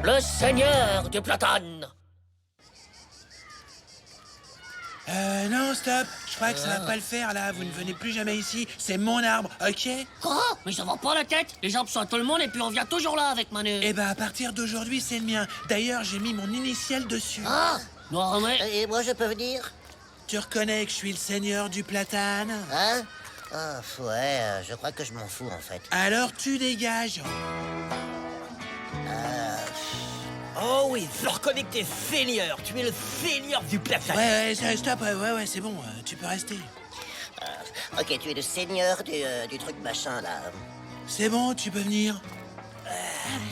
Le seigneur du platane. Non, stop. Je crois que ça va pas le faire, là. Vous ne venez plus jamais ici. C'est mon arbre, ok? Quoi? Mais ça va pas la tête? Les arbres sont à tout le monde et puis on vient toujours là avec Manu. Eh ben, à partir d'aujourd'hui, c'est le mien. D'ailleurs, j'ai mis mon initiale dessus. Ah! Noir mais... Et moi, je peux venir? Tu reconnais que je suis le seigneur du platane? Hein? Ah, ouais, je crois que je m'en fous, en fait. Alors tu dégages. Oh oui, je reconnais que t'es seigneur. Tu es le seigneur du platane. Ouais, stop. Ouais, c'est bon. Tu peux rester. Ok, tu es le seigneur du truc machin, là. C'est bon, tu peux venir.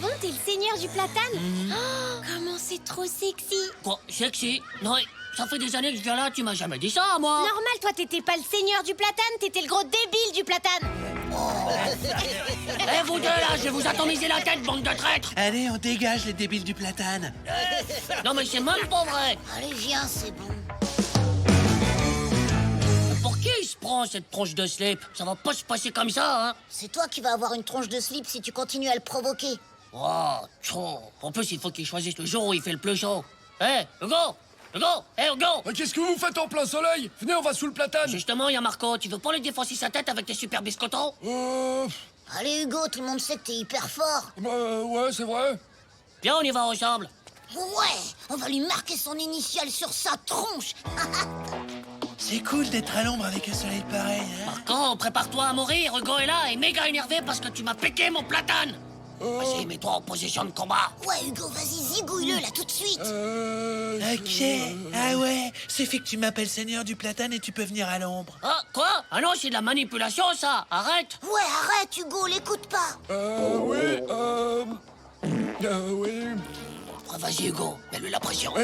Bon, t'es le seigneur du platane? Oh, comment c'est trop sexy. Quoi? Sexy? Non, ça fait des années que je viens là, tu m'as jamais dit ça, moi. Normal, toi, t'étais pas le seigneur du platane, t'étais le gros débile du platane. Eh, vous deux, là, je vais vous atomiser la tête, bande de traîtres. Allez, on dégage les débiles du platane. Non, mais c'est même pas vrai. Allez, viens, c'est bon. Pour qui il se prend, cette tronche de slip? Ça va pas se passer comme ça, hein. C'est toi qui vas avoir une tronche de slip si tu continues à le provoquer. Oh, trop. En plus, il faut qu'il choisisse le jour où il fait le plus chaud. Eh, Hugo! Hugo! Eh, Hugo! Mais qu'est-ce que vous faites en plein soleil? Venez, on va sous le platane. Justement, il y a Marco. Tu veux pas lui défoncer sa tête avec tes super biscottons? Allez, Hugo, tout le monde sait que t'es hyper fort. Ouais, c'est vrai. Viens, on y va ensemble. Ouais, on va lui marquer son initiale sur sa tronche. C'est cool d'être à l'ombre avec un soleil pareil, hein? Marco, prépare-toi à mourir. Hugo est là et méga énervé parce que tu m'as piqué mon platane. Vas-y, mets-toi en position de combat. Ouais, Hugo, vas-y, zigouille-le, là, tout de suite. Ok. Ah ouais, suffit que tu m'appelles seigneur du platane et tu peux venir à l'ombre. Ah, quoi? Ah non, c'est de la manipulation, ça. Arrête. Ouais, arrête, Hugo, l'écoute pas. Oui. Ah, vas-y, Hugo. Mets-lui la pression.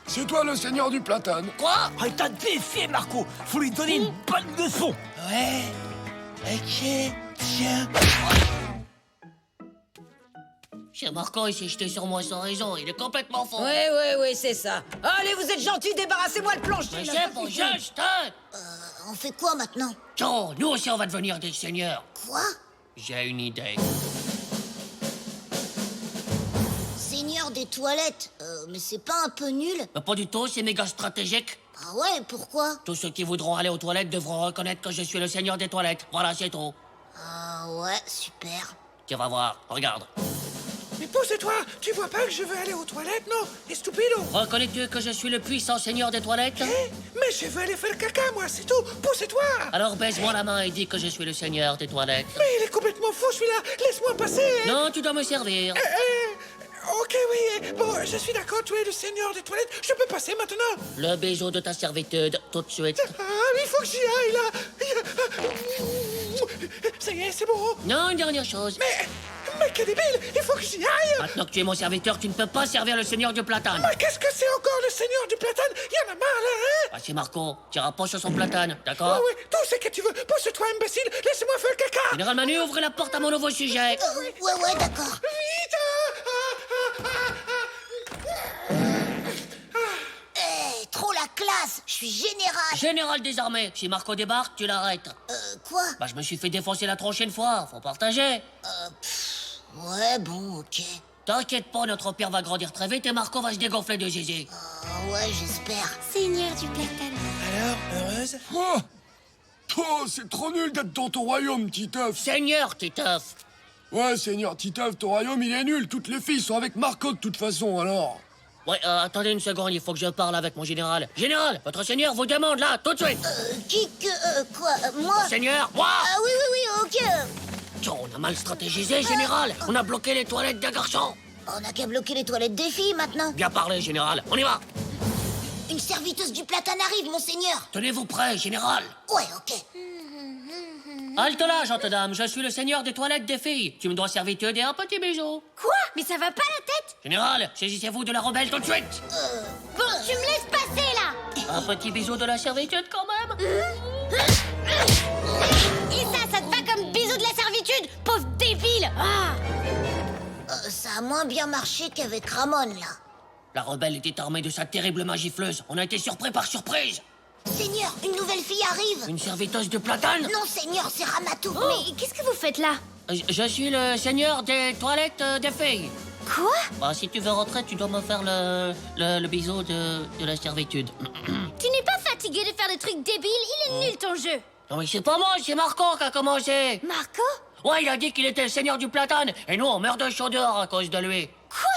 C'est toi le seigneur du platane. Quoi? Ah, t'as défié, Marco. Faut lui donner une bonne leçon. Ouais. Ok. Tiens. C'est Marco, il s'est jeté sur moi sans raison. Il est complètement faux. Ouais, c'est ça. Allez, vous êtes gentils, débarrassez-moi le plancher. Mais là, c'est ça pour suffit. juste, hein? On fait quoi maintenant? Tiens, nous aussi, on va devenir des seigneurs. Quoi? J'ai une idée. Seigneur des toilettes. Mais c'est pas un peu nul? Mais pas du tout, c'est méga stratégique. Ah ouais, pourquoi? Tous ceux qui voudront aller aux toilettes devront reconnaître que je suis le seigneur des toilettes. Voilà, c'est tout. Ah ouais, super. Tu vas voir, regarde. Mais pousse-toi. Tu vois pas que je veux aller aux toilettes, non? Et stupido. Reconnais-tu que je suis le puissant seigneur des toilettes? Mais je veux aller faire caca, moi, c'est tout. Pousse-toi. Alors baise-moi la main et dis que je suis le seigneur des toilettes. Mais il est complètement fou, celui-là. Laisse-moi passer. Non, tu dois me servir. Ok, oui. Bon, je suis d'accord, tu es le seigneur des toilettes. Je peux passer maintenant. Le bisou de ta servitude, tout de suite. Ah, il faut que j'y aille, là. Ça y est, c'est bon. Non, une dernière chose. Mais quel débile. Il faut que j'y aille. Maintenant que tu es mon serviteur, tu ne peux pas servir le seigneur du platane. Mais qu'est-ce que c'est encore le seigneur du platane? Il y en a marre, là, hein? Ah, c'est Marco. Tu iras pas sur son platane, Ah d'accord? oui, tout ce que tu veux. Pousse-toi, imbécile. Laisse-moi faire caca. Général Manu, ouvrez la porte à mon nouveau sujet. Ouais, d'accord. Vite. Trop la classe. Je suis général. Général des armées, si Marco débarque, tu l'arrêtes. Quoi? Bah, je me suis fait défoncer la tronche une fois, faut partager. Ouais, bon, ok. T'inquiète pas, notre pire va grandir très vite et Marco va se dégonfler de zizi. Ouais, j'espère. Seigneur du platane. Alors, heureuse? Oh, c'est trop nul d'être dans ton royaume, Titeuf. Seigneur, Titeuf. Ouais, seigneur Titeuf, ton royaume, il est nul. Toutes les filles sont avec Marco de toute façon, alors. Ouais, attendez une seconde, il faut que je parle avec mon général. Général, votre seigneur vous demande là, tout de suite. Quoi? Moi? Seigneur, moi. Ah oui, ok. Tiens, on a mal stratégisé, général. On a bloqué les toilettes d'un garçon. On n'a qu'à bloquer les toilettes des filles, maintenant. Bien parlé, général. On y va. Une serviteuse du platane arrive, monseigneur. Tenez-vous prêt, général. Ouais, ok. Halte là, gente dame, je suis le seigneur des toilettes des filles. Tu me dois servitude et un petit bisou. Quoi? Mais ça va pas la tête? Général, saisissez-vous de la rebelle tout de suite. Bon, tu me laisses passer, là. Un petit bisou de la servitude quand même. Et ça te va comme bisou de la servitude, pauvre débile. Ah. Ça a moins bien marché qu'avec Ramon, là. La rebelle était armée de sa terrible main gifleuse. On a été surpris par surprise. Seigneur, une nouvelle fille arrive. Une serviteuse de platane. Non, Seigneur, c'est Ramatou. Mais qu'est-ce que vous faites là? Je suis le seigneur des toilettes des filles. Quoi? Bah, si tu veux rentrer, tu dois me faire le bisou de la servitude. Tu n'es pas fatigué de faire des trucs débiles? Il est nul ton jeu. Non, mais c'est pas moi, c'est Marco qui a commencé. Marco? Ouais, il a dit qu'il était le seigneur du platane, et nous, on meurt de chaud dehors à cause de lui. Quoi?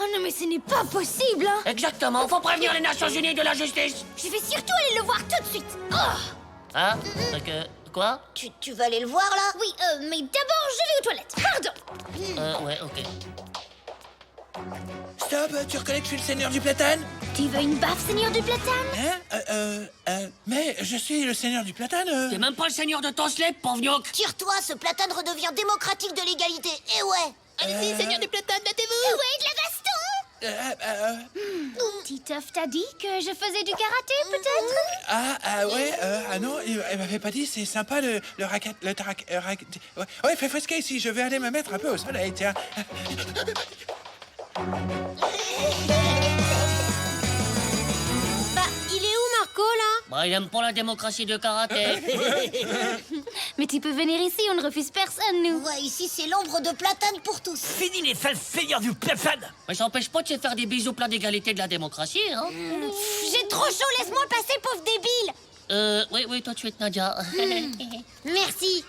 Oh non, mais ce n'est pas possible, hein. Exactement, faut prévenir les Nations Unies de la justice. Je vais surtout aller le voir tout de suite. Oh. Hein? Quoi? Tu vas aller le voir, là? Oui, mais d'abord, je vais aux toilettes. Pardon. Ouais, ok. Stop, tu reconnais que je suis le seigneur du platane? Tu veux une baffe, seigneur du platane? Mais je suis le seigneur du platane. T'es même pas le seigneur de ton slip, pauvre gnoc. Tire-toi, ce platane redevient démocratique de l'égalité. Eh ouais! Allez-y, seigneur du platane, battez-vous. Ouais, de la baston. Titeuf t'a dit que je faisais du karaté, peut-être? Ouais, non, elle m'avait pas dit, c'est sympa le racket, ouais, fais fresquer ici, je vais aller me mettre un peu au soleil, tiens. Bah, il est où, Marco, là? Bah, il aime pas la démocratie de karaté. Mais tu peux venir ici, on ne refuse personne, nous. Ouais, ici, c'est l'ombre de platane pour tous. Fini les sales seigneurs du platane. Mais ça empêche pas de se faire des bisous plein d'égalité de la démocratie, hein. J'ai trop chaud, laisse-moi le passer, pauvre débile. Oui, toi tu es Nadia. Merci.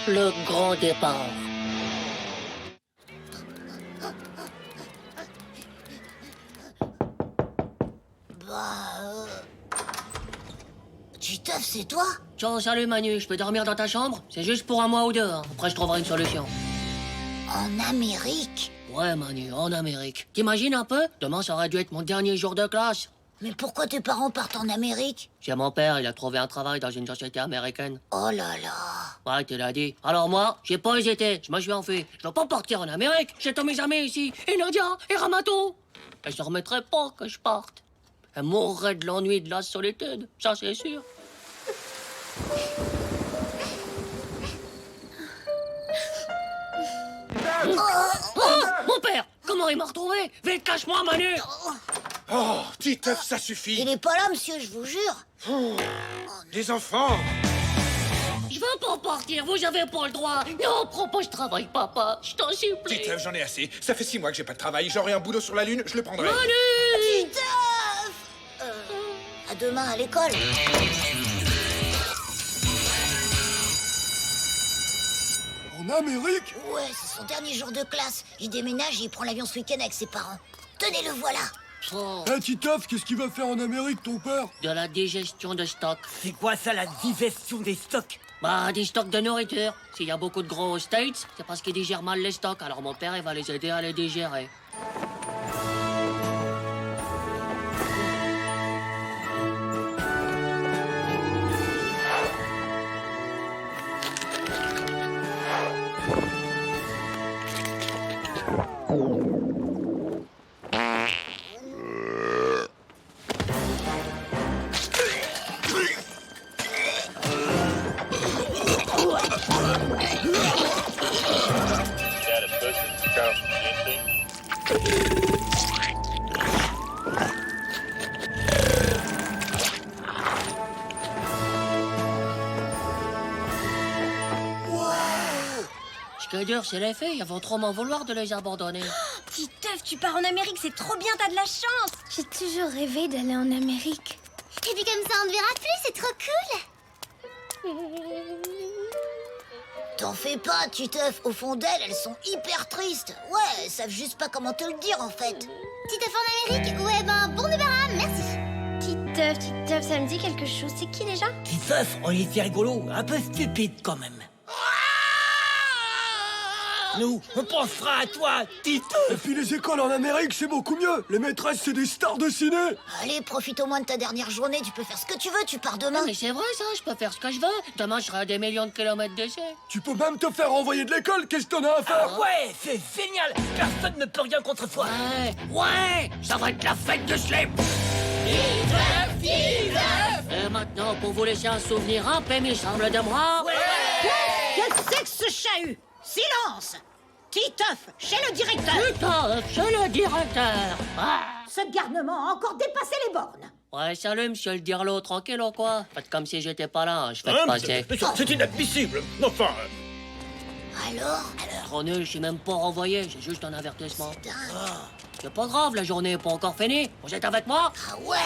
Le grand départ. Titeuf, c'est toi? Ciao, salut Manu, je peux dormir dans ta chambre? C'est juste pour un mois ou deux, hein. Après je trouverai une solution. En Amérique? Ouais Manu, en Amérique. T'imagines un peu? Demain ça aurait dû être mon dernier jour de classe. Mais pourquoi tes parents partent en Amérique? Chez mon père, il a trouvé un travail dans une société américaine. Oh là là! Ouais, tu l'as dit. Alors moi, j'ai pas hésité, je me suis enfui. Je veux pas partir en Amérique, j'ai tous mes amis ici, et Nadia, et Ramato. Elle se remettrait pas que je parte. Elle mourrait de l'ennui et de la solitude, ça c'est sûr. Oh, mon père, comment il m'a retrouvé? Vite, cache-moi, Manu. Oh, Titeuf, ça suffit. Il est pas là, monsieur, je vous jure. Les enfants. Je veux pas partir, vous avez pas le droit. Non, propos, je travaille, papa, je t'en supplie. Titeuf, j'en ai assez. Ça fait 6 mois que j'ai pas de travail. J'aurai un boulot sur la Lune, je le prendrai. Manu! Titeuf! À demain à l'école. En Amérique? Ouais, c'est son dernier jour de classe. Il déménage et il prend l'avion ce week-end avec ses parents. Tenez, le voilà. Oh, Eh, Titeuf, qu'est-ce qu'il va faire en Amérique, ton père? de la digestion de stock. C'est quoi ça, la digestion des stocks? Bah, des stocks de nourriture. S'il y a beaucoup de gros aux States, c'est parce qu'ils digèrent mal les stocks. Alors mon père, il va les aider à les digérer. Ce qui est dur, c'est les filles. Elles vont trop m'en vouloir de les abandonner. Titeuf, tu pars en Amérique, c'est trop bien, t'as de la chance. J'ai toujours rêvé d'aller en Amérique. Et puis comme ça, on ne verra plus, c'est trop cool. T'en fais pas, Titeuf. Au fond d'elles, elles sont hyper tristes. Ouais, elles savent juste pas comment te le dire, en fait. Titeuf en Amérique? Ouais, ben, bon débarras, merci. Titeuf, ça me dit quelque chose. C'est qui déjà? Titeuf, on y était rigolo, un peu stupide quand même. Nous, on pensera à toi, Et Titeuf. puis les écoles en Amérique, c'est beaucoup mieux. Les maîtresses, c'est des stars de ciné. Allez, profite au moins de ta dernière journée. Tu peux faire ce que tu veux, tu pars demain. Non, mais c'est vrai ça, je peux faire ce que je veux. Demain, je serai à des millions de kilomètres d'ici. Tu peux même te faire renvoyer de l'école, qu'est-ce que t'en as à faire? Ah ouais, c'est génial. Personne ne peut rien contre toi. Ouais, ça va être la fête de slip. Et maintenant, pour vous laisser un souvenir un peu semble de moi. Quel sexe ce chahut? Silence! Titeuf, chez le directeur. Putain, c'est le directeur. Ah. Ce garnement a encore dépassé les bornes. Ouais, salut, monsieur le dirlo, tranquille ou quoi? Faites comme si j'étais pas là, hein, je fais passer. C'est inadmissible. Enfin, Alors Trop nul, je suis même pas renvoyé, j'ai juste un avertissement. Dingue. C'est pas grave, la journée est pas encore finie. Vous êtes avec moi? Ah ouais.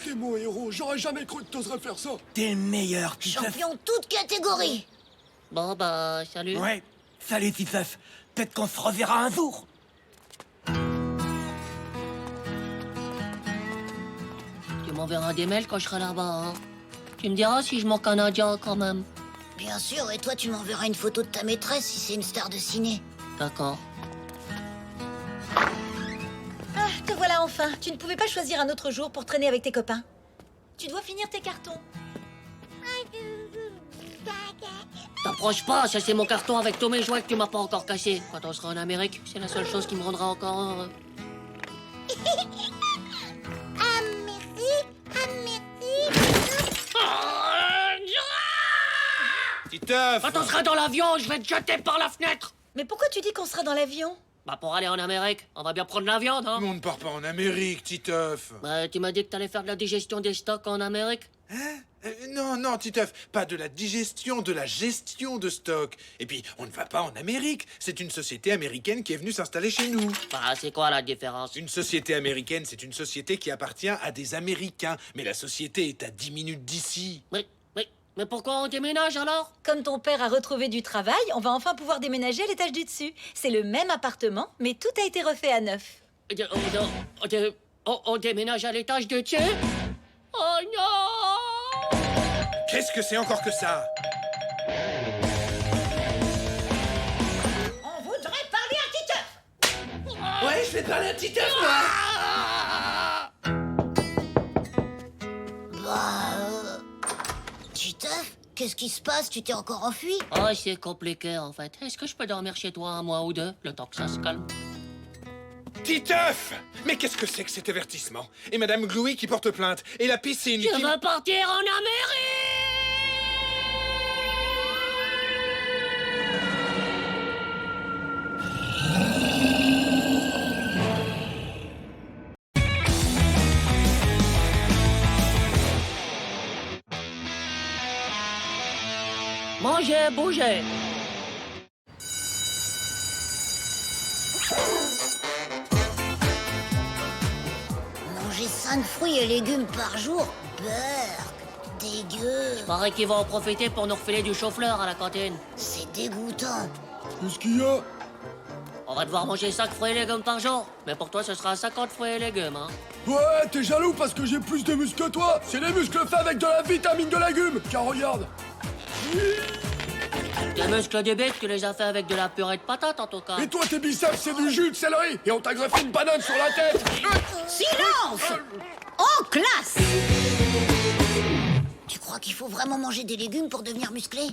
T'es mon héros, j'aurais jamais cru que t'oserais faire ça. T'es le meilleur, Titeuf. Champion toute catégorie. Bon, bah, salut. Ouais. Salut, Titeuf. Peut-être qu'on se reverra un jour. Tu m'enverras des mails quand je serai là-bas, hein. Tu me diras si je manque un indien quand même. Bien sûr, et toi tu m'enverras une photo de ta maîtresse si c'est une star de ciné. D'accord. Ah, te voilà enfin. Tu ne pouvais pas choisir un autre jour pour traîner avec tes copains. Tu dois finir tes cartons. T'approches pas, ça c'est mon carton avec tous mes jouets que tu m'as pas encore cassé. Quand on sera en Amérique, c'est la seule chose qui me rendra encore heureux. Ah merci, Titeuf. Quand on sera dans l'avion, je vais te jeter par la fenêtre. Mais pourquoi tu dis qu'on sera dans l'avion? Bah pour aller en Amérique, on va bien prendre l'avion, non? On ne part pas en Amérique, Titeuf. Bah tu m'as dit que t'allais faire de la digestion des stocks en Amérique. Hein? Non, non, Titeuf, pas de la digestion, de la gestion de stock. Et puis, on ne va pas en Amérique. C'est une société américaine qui est venue s'installer chez nous. Bah c'est quoi la différence? Une société américaine, c'est une société qui appartient à des Américains. Mais la société est à 10 minutes d'ici. Mais pourquoi on déménage alors? Comme ton père a retrouvé du travail, on va enfin pouvoir déménager à l'étage du dessus. C'est le même appartement, mais tout a été refait à neuf. On déménage à l'étage de dessus? Oh non! Qu'est-ce que c'est encore que ça? On voudrait parler à Titeuf. Ouais, je vais parler à Titeuf, moi. Titeuf, qu'est-ce qui se passe? Tu t'es encore enfui? Oh, c'est compliqué en fait. Est-ce que je peux dormir chez toi un mois ou deux, le temps que ça se calme? Titeuf! Mais qu'est-ce que c'est que cet avertissement? Et Madame Glouy qui porte plainte. Et la piscine Je qui... veux partir en Amérique! Mangez, bougez! Manger 5 fruits et légumes par jour? Beurre, dégueu. Paraît qu'ils vont en profiter pour nous refiler du chou-fleur à la cantine. C'est dégoûtant. Qu'est-ce qu'il y a? On va devoir manger 5 fruits et légumes par jour. Mais pour toi, ce sera 50 fruits et légumes, hein. Ouais, t'es jaloux parce que j'ai plus de muscles que toi. C'est les muscles faits avec de la vitamine de légumes. Car regarde. Des muscles de bête, tu les as fait avec de la purée de patates, en tout cas. Et toi, tes biceps, c'est du jus de céleri. Et on t'a greffé une banane sur la tête. Silence. En classe. Tu crois qu'il faut vraiment manger des légumes pour devenir musclé?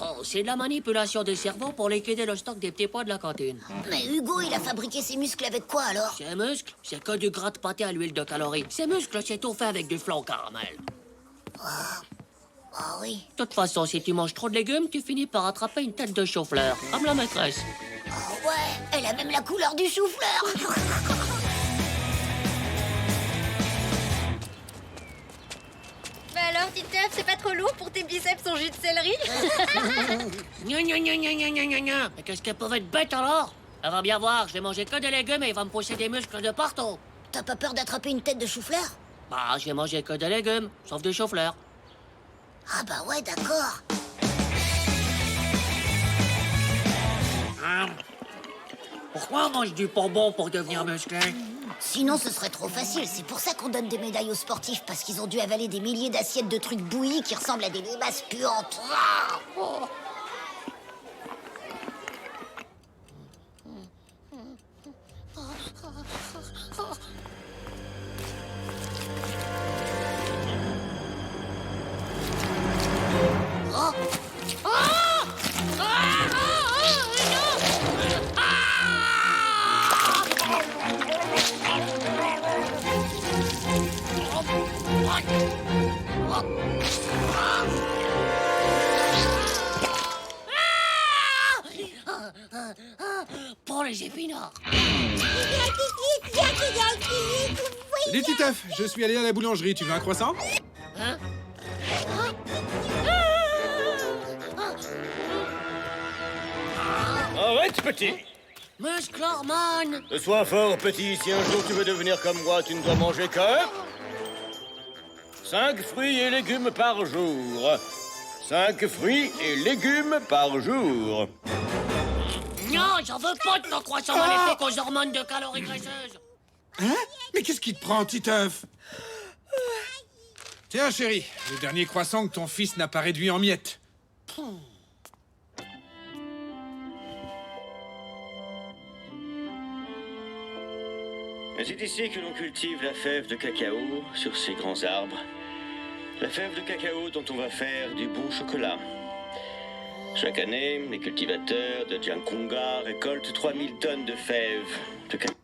Oh, c'est de la manipulation des cerveaux pour liquider le stock des petits pois de la cantine. Mais Hugo, il a fabriqué ses muscles avec quoi alors? Ces muscles, c'est que du gras de pâté à l'huile de calories. Ces muscles, c'est tout fait avec du flan caramel. Ah oui. De toute façon, si tu manges trop de légumes, tu finis par attraper une tête de chou-fleur, comme la maîtresse. Ah ouais, elle a même la couleur du chou-fleur. Bah alors, Titeuf, c'est pas trop lourd pour tes biceps en jus de céleri? Gna gna gna gna gna gna gna gna. Mais qu'est-ce qu'elle pouvait être bête alors? Elle va bien voir, je vais manger que des légumes et il va me pousser des muscles de partout. T'as pas peur d'attraper une tête de chou-fleur? Bah, je vais manger que des légumes, sauf du chou-fleur. Ah bah ouais, d'accord. Pourquoi on mange du bonbon pour devenir musclé? Sinon, ce serait trop facile. C'est pour ça qu'on donne des médailles aux sportifs, parce qu'ils ont dû avaler des milliers d'assiettes de trucs bouillis qui ressemblent à des limaces puantes. Pour les épinards. Salut Titeuf, je suis allé à la boulangerie, tu veux un croissant? Hein? Arrête, petit! Musclorman! Sois fort, petit. Si un jour tu veux devenir comme moi, tu ne dois manger que 5 fruits et légumes par jour. 5 fruits et légumes par jour. Non, j'en veux pas de ton croissant maléfique aux hormones de calories graisseuses. Hein? Mais qu'est-ce qui te prend, Titeuf? Tiens, chérie, le dernier croissant que ton fils n'a pas réduit en miettes. C'est ici que l'on cultive la fève de cacao sur ces grands arbres. La fève de cacao dont on va faire du bon chocolat. Chaque année, les cultivateurs de Jiankonga récoltent 3000 tonnes de fèves de cacao.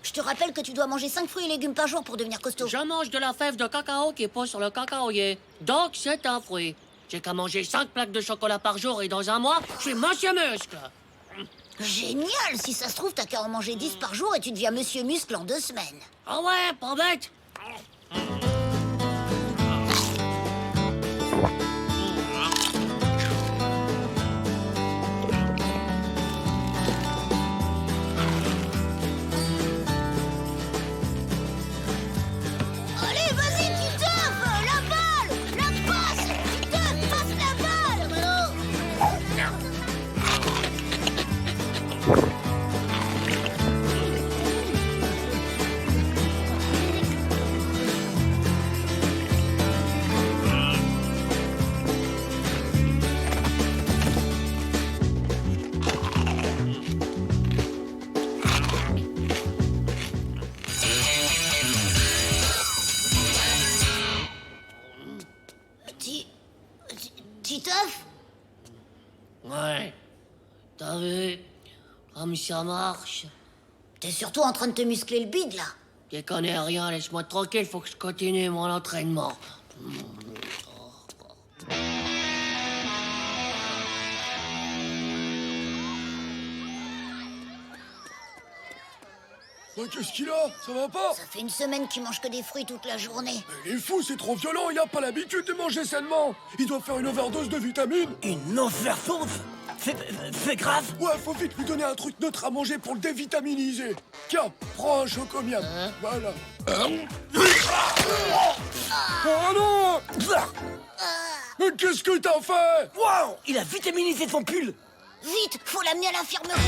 Je te rappelle que tu dois manger 5 fruits et légumes par jour pour devenir costaud. Je mange de la fève de cacao qui pousse sur le cacaoyer. Donc, c'est un fruit. J'ai qu'à manger 5 plaques de chocolat par jour et dans un mois, je suis Monsieur Muscle. Génial! Si ça se trouve, t'as qu'à en manger 10 par jour et tu deviens Monsieur Muscle en 2 semaines. Ah ouais, pas bête. Allez, vas-y, Titeuf! La balle! La passe! Titeuf, passe la balle! Titeuf? Ouais. T'as vu? Comme ça marche. T'es surtout en train de te muscler le bide, là. Je connais rien, laisse-moi tranquille, faut que je continue mon entraînement. Qu'est-ce qu'il a? Ça va pas? Ça fait une semaine qu'il mange que des fruits toute la journée. Il est fou, c'est trop violent, il a pas l'habitude de manger sainement. Il doit faire une overdose de vitamines. Une overdose? C'est grave? Ouais, faut vite lui donner un truc neutre à manger pour le dévitaminiser. Tiens, prends un chocomiam. Voilà. Oh non! Mais qu'est-ce que t'as fait? Wow! Il a vitaminisé son pull! Vite, faut l'amener à l'infirmerie.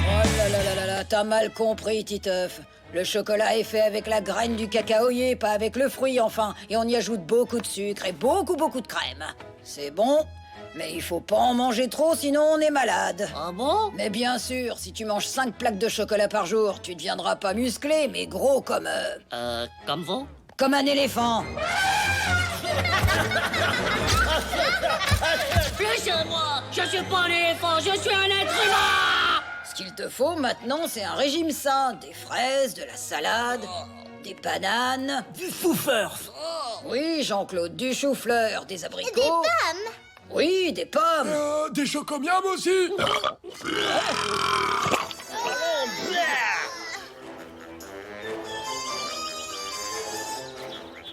Oh là là là là là, t'as mal compris, Titeuf. Le chocolat est fait avec la graine du cacaoyer, pas avec le fruit, enfin. Et on y ajoute beaucoup de sucre et beaucoup de crème. C'est bon, mais il faut pas en manger trop, sinon on est malade. Ah bon? Mais bien sûr, si tu manges 5 plaques de chocolat par jour, tu deviendras pas musclé, mais gros comme... Comme vous? comme un éléphant. Laissez-moi! Je suis pas un éléphant, je suis un être humain! Ce qu'il te faut maintenant, c'est un régime sain. Des fraises, de la salade, des bananes. Du chou-fleur! Oui, Jean-Claude, du chou-fleur, des abricots. Des pommes. Oui, des pommes. Des chocomiam aussi.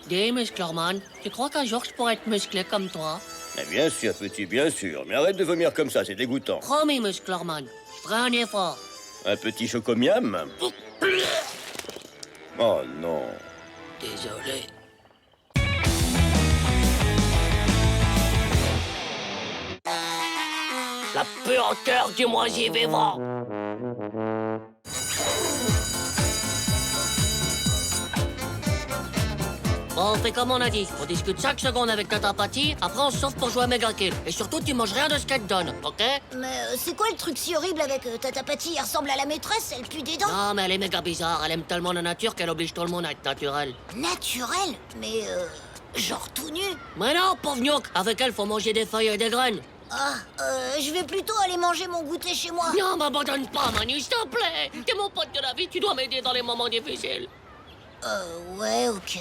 Dis, Musclorman, tu crois qu'un jour je pourrais être musclé comme toi? Mais bien sûr, petit, bien sûr. Mais arrête de vomir comme ça, c'est dégoûtant. Promis, Musclorman, je ferai un effort. Un petit chocomiam? Oh non. Désolé. vu en terre du moisi vivant. Bon, on fait comme on a dit. On discute 5 secondes avec Tata Patty, après on se sauve pour jouer à Mega Kill. Et surtout, tu manges rien de ce qu'elle te donne, ok? Mais c'est quoi le truc si horrible avec Tata Patty? Elle ressemble à la maîtresse, elle pue des dents. Non, mais elle est méga bizarre. Elle aime tellement la nature qu'elle oblige tout le monde à être naturel. Naturel? Mais genre tout nu? Mais non, pauvre gnoc. Avec elle, faut manger des feuilles et des graines. Ah, je vais plutôt aller manger mon goûter chez moi. Non, m'abandonne pas, Manu, s'il te plaît. T'es mon pote de la vie, tu dois m'aider dans les moments difficiles. Ouais, ok.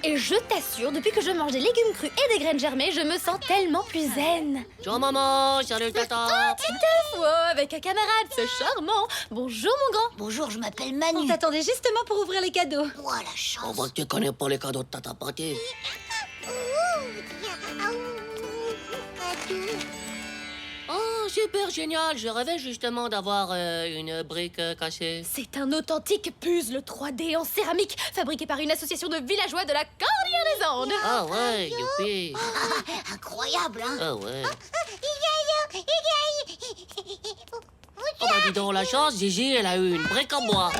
Et je t'assure, depuis que je mange des légumes crus et des graines germées, je me sens tellement plus zen. Ciao, maman. Salut, tata. Oh, Titeuf, wow, avec un camarade, c'est charmant. Bonjour, mon grand. Bonjour, je m'appelle On Manu. t'attendait justement pour ouvrir les cadeaux. Oh, la chance. On voit que tu connais pas les cadeaux de Tata Patty. Oh, super génial. Je rêvais justement d'avoir une brique cassée. C'est un authentique puzzle 3D en céramique, fabriqué par une association de villageois de la Cordillère des Andes. Ah ouais, youpi. Incroyable, hein? Ah ouais. Oh bah dis donc, la chance, Gigi, elle a eu une brique en bois.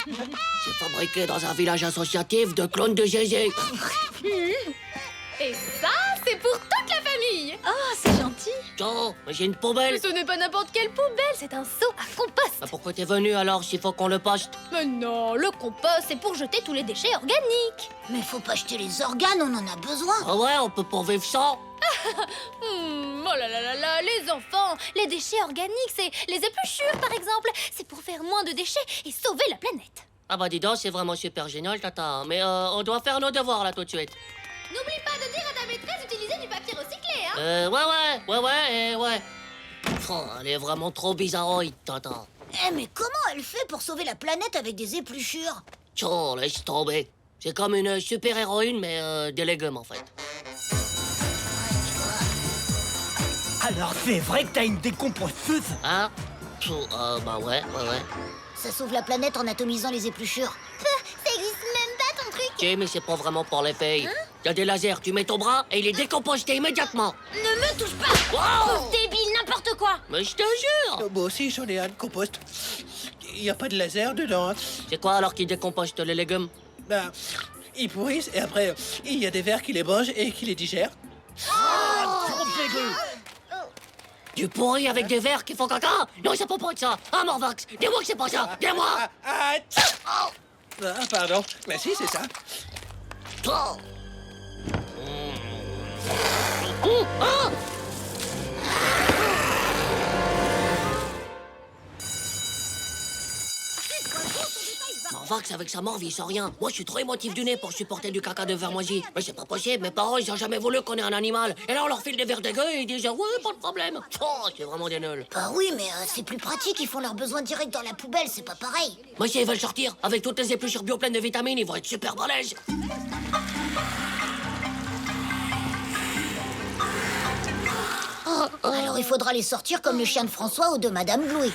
C'est fabriqué dans un village associatif de clones de Gégé. Et ça, c'est pour toute la famille. Oh, c'est gentil. Tiens, mais j'ai une poubelle. Ce n'est pas n'importe quelle poubelle, c'est un seau à compost. Bah pourquoi t'es venu alors s'il faut qu'on le poste? Mais non, le compost, c'est pour jeter tous les déchets organiques. Mais faut pas jeter les organes, on en a besoin. Ah ouais, on peut pas vivre sans. Oh là là là là, les enfants, les déchets organiques, c'est les épluchures par exemple. C'est pour faire moins de déchets et sauver la planète. Ah bah dis donc, c'est vraiment super génial, tata. Mais on doit faire nos devoirs là tout de suite. N'oublie pas de dire à ta maîtresse d'utiliser du papier recyclé, hein. Ouais. Oh, elle est vraiment trop bizarroïde, tata. Eh, mais comment elle fait pour sauver la planète avec des épluchures? Tiens, laisse tomber. C'est comme une super-héroïne, mais des légumes en fait. Alors c'est vrai que t'as une décomposteuse? Hein? Bah ouais. Ça sauve la planète en atomisant les épluchures. Ça existe même pas ton truc. Ok, mais c'est pas vraiment pour les filles. Y a des lasers, tu mets ton bras et il est décomposté immédiatement. Ne me touche pas. Wow! Débile, n'importe quoi. Mais je te jure! Moi aussi, j'en ai un de compost. Il n'y a pas de laser dedans. Hein. C'est quoi alors qui décomposte les légumes? Ben, ils pourrissent et après, il y a des vers qui les mangent et qui les digèrent. Trop dégueu. Du pourri avec des vers qui font caca? Non, c'est pas être ça. Ah, Morvax, dis-moi que c'est pas ça. Dis-moi! Ah, pardon. Mais si, c'est ça. Oh. Oh, ah! Morvax, avec sa morve, il sent rien. Moi, je suis trop émotif du nez pour supporter du caca de vermoisi. Mais c'est pas possible, mes parents, ils ont jamais voulu qu'on ait un animal. Et là, on leur file des vers dégueux et ils disent ouais, pas de problème. Oh, c'est vraiment des nuls. Bah oui, mais c'est plus pratique, ils font leurs besoins directs dans la poubelle, c'est pas pareil. Moi, si ils veulent sortir, avec toutes les épluchures bio pleines de vitamines, ils vont être super balèzes. Alors il faudra les sortir comme le chien de François ou de Madame Blouet.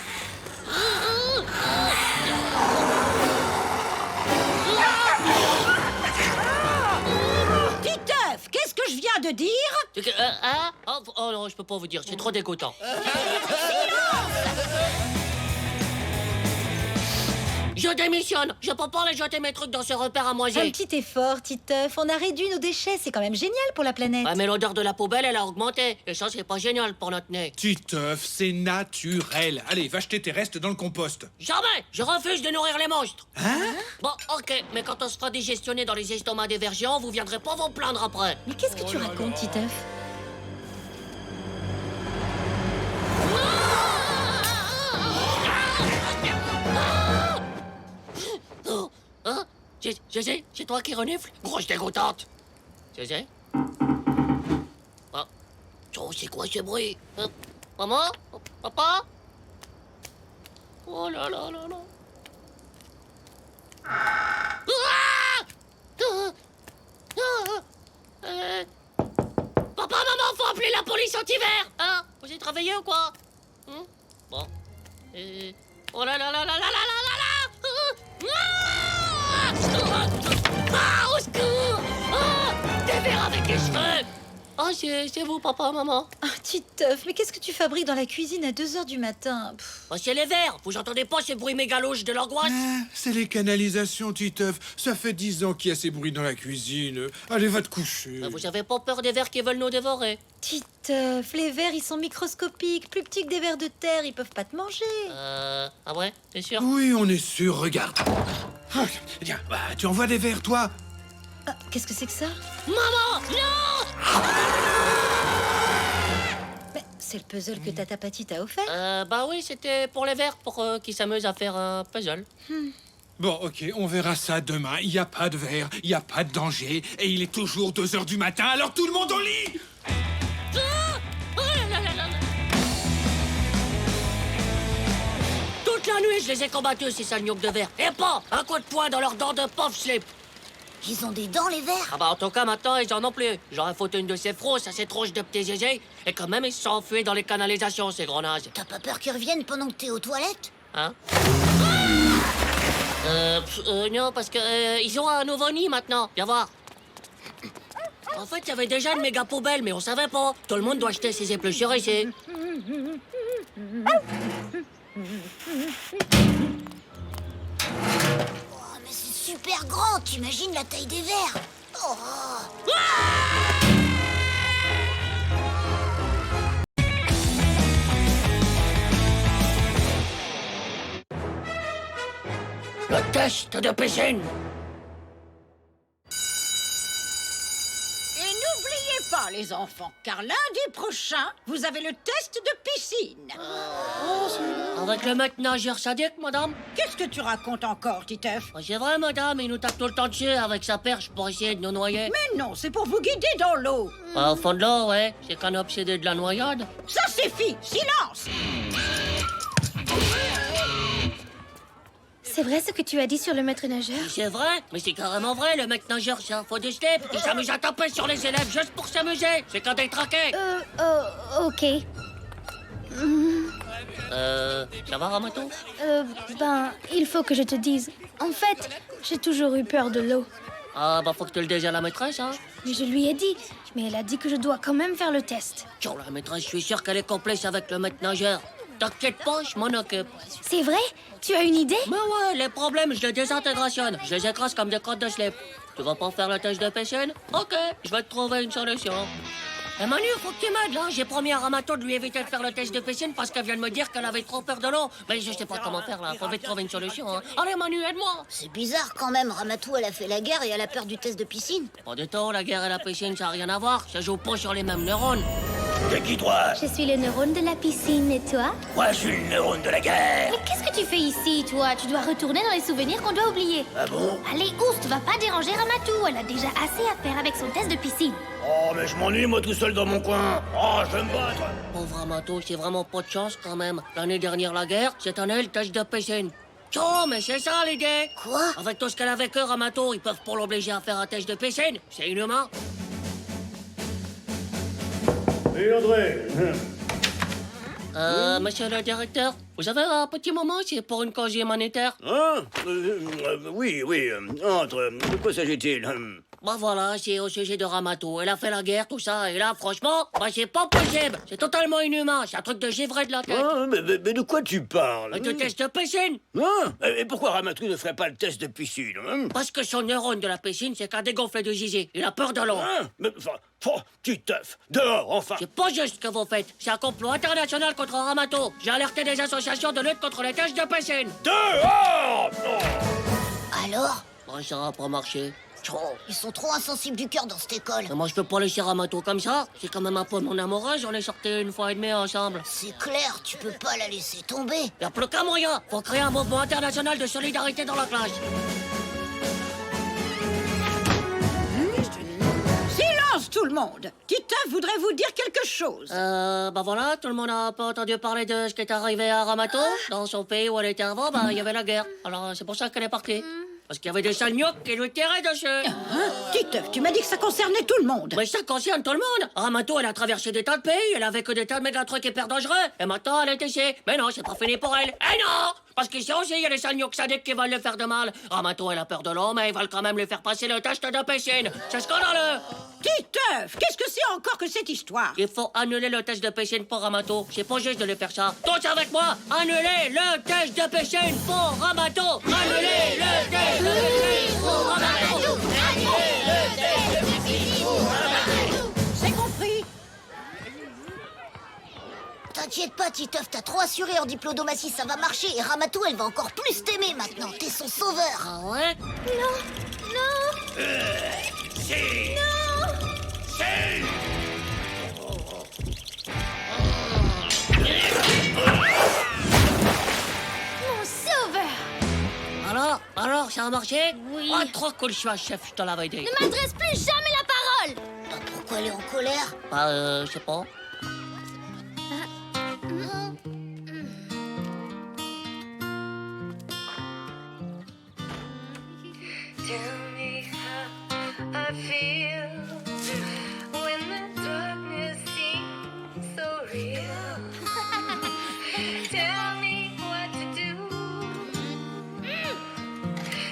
Titeuf, qu'est-ce que je viens de dire? Hein? Oh non, je peux pas vous dire, c'est trop dégoûtant. Je démissionne. Je peux pas aller jeter mes trucs dans ce repère à Un moisi. petit effort, Titeuf. On a réduit nos déchets, c'est quand même génial pour la planète. Ah, mais l'odeur de la poubelle, elle a augmenté. Et ça, c'est pas génial pour notre nez. Titeuf, c'est naturel. Allez, va jeter tes restes dans le compost. Jamais! Je refuse de nourrir les monstres. Hein? Bon, ok, mais quand on se fera digestionner dans les estomacs des vers géants, vous viendrez pas vous plaindre après. Mais qu'est-ce que tu racontes, Titeuf? Oh, hein? C'est toi qui renifle? Grosse dégoûtante. C'est Ah. Oh, c'est quoi ce bruit? Maman? Papa? Oh là là là là. Ah! Papa, maman, faut appeler la police anti-verre! Hein? Vous êtes réveillés ou quoi? Bon. Oh là là là là là là là là! Ah! Au secours! Ah! Des verres avec c'est vous, papa, maman. Ah, Titeuf, mais qu'est-ce que tu fabriques dans la cuisine à 2 h du matin? Oh, c'est les verres. Vous entendez pas ces bruits mégaloches de l'angoisse? Ah, c'est les canalisations, Titeuf. Ça fait 10 ans qu'il y a ces bruits dans la cuisine. Allez, va te coucher. Vous avez pas peur des vers qui veulent nous dévorer? Titeuf, les vers, ils sont microscopiques, plus petits que des vers de terre, ils peuvent pas te manger. Ah ouais, c'est sûr? Oui, on est sûr, regarde. Ah, tiens, bah, tu envoies des verres, toi? Ah, qu'est-ce que c'est que ça? Maman, non! Mais c'est le puzzle que Tata Patty t'a offert. Bah oui, c'était pour les vers, pour qu'ils s'amusent à faire un puzzle. Bon, ok, on verra ça demain. Il n'y a pas de verre, il n'y a pas de danger. Et il est toujours 2 h du matin, alors tout le monde au lit! Toute la nuit, je les ai combattus, ces sales gnocchs de verre. Et pas un coup de poing dans leurs dents de pauvre slip. Ils ont des dents, les vers. Ah bah en tout cas, maintenant, ils en ont plus. J'aurais foutu une de ces frosses à ces tronches de petits zézés. Et quand même, ils se sont enfuis dans les canalisations, ces gros nazes. T'as pas peur qu'ils reviennent pendant que t'es aux toilettes? Hein? Non, parce que ils ont un nouveau nid maintenant. Viens voir. En fait, il y avait déjà une méga poubelle, mais on savait pas. Tout le monde doit acheter ses épluchures ici. Oh, mais c'est super grand. T'imagines la taille des vers? Oh. Le test de piscine. Et n'oubliez pas, les enfants, car lundi prochain, vous avez le test de piscine. Avec le maître nageur sadique, madame? Qu'est-ce que tu racontes encore, Titeuf? C'est vrai, madame, il nous tape tout le temps dessus avec sa perche pour essayer de nous noyer. Mais non, c'est pour vous guider dans l'eau. Au fond de l'eau, ouais. C'est qu'on est obsédé de la noyade. Ça suffit, silence. C'est vrai ce que tu as dit sur le maître nageur? C'est vrai, mais c'est carrément vrai, le mec nageur, c'est un faux de slip. Il s'amuse à taper sur les élèves juste pour s'amuser. C'est quand il traqué. Ok. Ça va, Ramato? Ben, il faut que je te dise. En fait, j'ai toujours eu peur de l'eau. Ah, bah faut que tu le dises à la maîtresse, hein. Mais je lui ai dit. Mais elle a dit que je dois quand même faire le test. Tiens, la maîtresse, je suis sûr qu'elle est complice avec le maître nageur. T'inquiète pas, je m'en occupe. C'est vrai? Tu as une idée? Mais ouais, les problèmes, je les désintégrationne. Je les écrase comme des crottes de slip. Tu vas pas faire le test de piscine? Ok, je vais te trouver une solution. Et Manu, faut que tu m'aides, là. J'ai promis à Ramato de lui éviter de faire le test de piscine parce qu'elle vient de me dire qu'elle avait trop peur de l'eau. Mais je sais pas comment faire, là. Faut vite trouver une solution, hein. Allez, Manu, aide-moi. C'est bizarre quand même. Ramatou, elle a fait la guerre et elle a peur du test de piscine. Pas du tout, la guerre et la piscine, ça n'a rien à voir. Ça joue pas sur les mêmes neurones. T'es qui, toi? Je suis le neurone de la piscine, et toi? Moi, je suis le neurone de la guerre. Mais qu'est-ce que tu fais ici, toi? Tu dois retourner dans les souvenirs qu'on doit oublier. Ah bon? Allez, Oust, va pas déranger Ramatou. Elle a déjà assez à faire avec son test de piscine. Oh, mais je m'ennuie, moi, tout seul dans mon coin. Oh, je vais me battre. Pauvre Ramato, c'est vraiment pas de chance, quand même. L'année dernière, la guerre, cette année, le test de piscine. Oh, mais c'est ça, l'idée. Quoi? Avec tout ce qu'elle a vécu, Ramato, ils peuvent pas l'obliger à faire un test de piscine. C'est inhumain. Et André? Monsieur le directeur, vous avez un petit moment, c'est pour une cause humanitaire? Hein? Oui, entre. De quoi s'agit-il? Bah voilà, c'est au sujet de Ramato. Elle a fait la guerre, tout ça, et là, franchement, bah c'est pas possible. C'est totalement inhumain, c'est un truc de givré de la tête. Ah, mais de quoi tu parles? Le test de piscine. Hein? Et pourquoi Ramatou ne ferait pas le test de piscine? Hein? Parce que son neurone de la piscine, c'est qu'un dégonflé de zizi. Il a peur de l'eau. Hein? Mais enfin, petit œuf, dehors, enfin! C'est pas juste ce que vous faites. C'est un complot international contre Ramato. J'ai alerté des associations de lutte contre les tests de piscine. Dehors! Alors? Bon, ça va pas marcher. Ils sont trop insensibles du cœur dans cette école. Mais moi, je peux pas laisser Ramato comme ça. C'est quand même un peu mon amoureuse. On est sortis 1 fois et demie ensemble. C'est clair, tu peux pas la laisser tomber. Y a plus qu'un moyen. Faut créer un mouvement international de solidarité dans la classe. Silence, tout le monde. Titeuf voudrait vous dire quelque chose. Bah voilà, tout le monde a pas entendu parler de ce qui est arrivé à Ramato. Dans son pays où elle était avant, bah il y avait la guerre. Alors c'est pour ça qu'elle est partie. Parce qu'il y avait des sales gnocchs qui lui tiraient dessus. Hein? Titeuf, tu m'as dit que ça concernait tout le monde. Mais ça concerne tout le monde. Ramato, elle a traversé des tas de pays, elle a vécu des tas de méga trucs hyper dangereux. Et maintenant, elle est ici. Mais non, c'est pas fini pour elle. Eh non! Parce qu'ici aussi, il y a des salgnocks sadiques qui veulent le faire de mal. Ramato, elle a peur de l'eau, mais ils veulent quand même lui faire passer le test de piscine. C'est scandaleux. Titeuf, qu'est-ce que c'est encore que cette histoire? Il faut annuler le test de piscine pour Ramato. C'est pas juste de lui faire ça. Tous avec moi, annulez le test de piscine pour Ramato. Annulez le test de piscine pour Ramato. Annulez le test de piscine pour Ramato. C'est compris. T'inquiète pas, Titeuf, t'as trop assuré en diplodomatie, ça va marcher. Et Ramato, elle va encore plus t'aimer maintenant. T'es son sauveur. Ah ouais? Mon sauveur! Alors, ça a marché? Oui. Oh, trop cool, je suis un chef, je te l'avais dit. Ne m'adresse plus jamais la parole! Bah, pourquoi elle est en colère? Je sais pas. Tell me how I feel when the darkness seems so real. Tell me what to do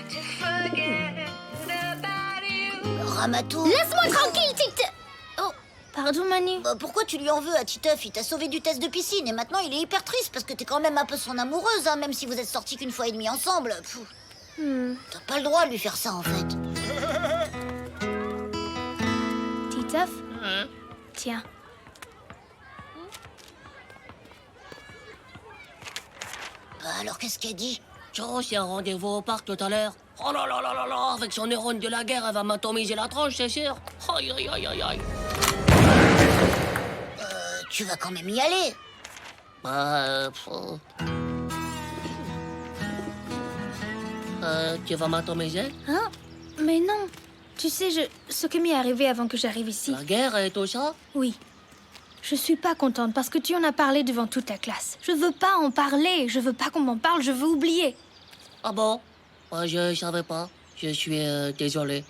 to forget about you. Ramato. Laisse-moi tranquille, Titeuf! Oh, pardon, Manu. Bah, pourquoi tu lui en veux à Titeuf? Il t'a sauvé du test de piscine et maintenant il est hyper triste parce que t'es quand même un peu son amoureuse, hein, même si vous êtes sortis qu'une fois et demie ensemble. Pfff. T'as pas le droit de lui faire ça en fait. Titeuf? Tiens. Bah, alors qu'est-ce qu'elle dit? Joe, c'est un rendez-vous au parc tout à l'heure. Oh là là là là là, avec son neurone de la guerre, elle va m'atomiser la tronche, c'est sûr. Aïe, aïe, aïe, aïe, aïe. Tu vas quand même y aller. Tu vas m'atomiser? Hein? Mais non. Tu sais, ce qui m'est arrivé avant que j'arrive ici. La guerre et tout ça? Oui. Je suis pas contente parce que tu en as parlé devant toute la classe. Je veux pas en parler. Je veux pas qu'on m'en parle. Je veux oublier. Ah bon? Je savais pas. Je suis désolé.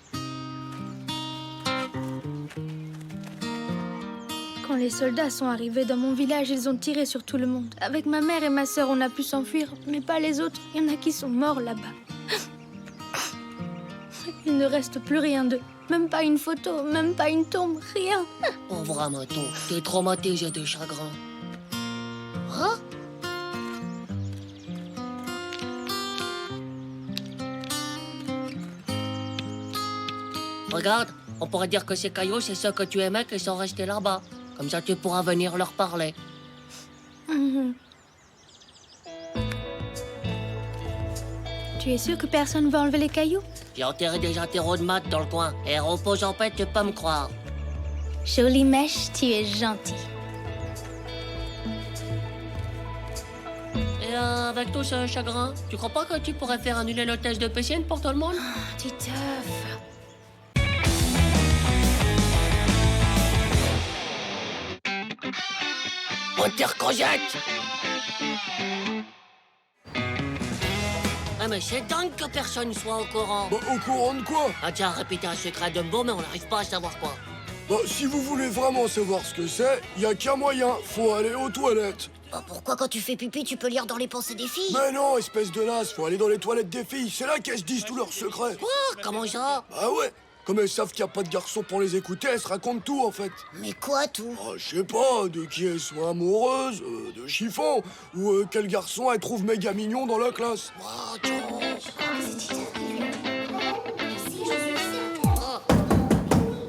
Quand les soldats sont arrivés dans mon village, ils ont tiré sur tout le monde. Avec ma mère et ma sœur, on a pu s'enfuir, mais pas les autres. Il y en a qui sont morts là-bas. Il ne reste plus rien d'eux. Même pas une photo, même pas une tombe, rien. Pauvre Ramato, t'es traumatisé de chagrin. Hein? Regarde, on pourrait dire que ces cailloux, c'est ceux que tu aimais qui sont restés là-bas. Comme ça, tu pourras venir leur parler. Mhm. Tu es sûr que personne va enlever les cailloux? J'ai enterré des interros de maths dans le coin. Et repose en paix, tu peux me croire. Jolie mèche, tu es gentil. Et avec tout ce chagrin, tu crois pas que tu pourrais faire annuler le test de piscine pour tout le monde? Titeuf. Moteur Cosette! Ah mais c'est dingue que personne soit au courant. Bah, au courant de quoi? Ah tiens, répéter un secret de Dumbo, mais on n'arrive pas à savoir quoi. Bah, si vous voulez vraiment savoir ce que c'est, y a qu'un moyen, faut aller aux toilettes. Bah, pourquoi quand tu fais pipi, tu peux lire dans les pensées des filles? Mais non, espèce de naze, faut aller dans les toilettes des filles, c'est là qu'elles se disent tous leurs secrets. Quoi? Comment ça? Ah ouais, comme elles savent qu'il n'y a pas de garçons pour les écouter, elles se racontent tout en fait. Mais quoi tout? Ah, je sais pas, de qui elles sont amoureuses, de chiffon, ou quel garçon elles trouvent méga mignon dans la classe. Oh, Joe.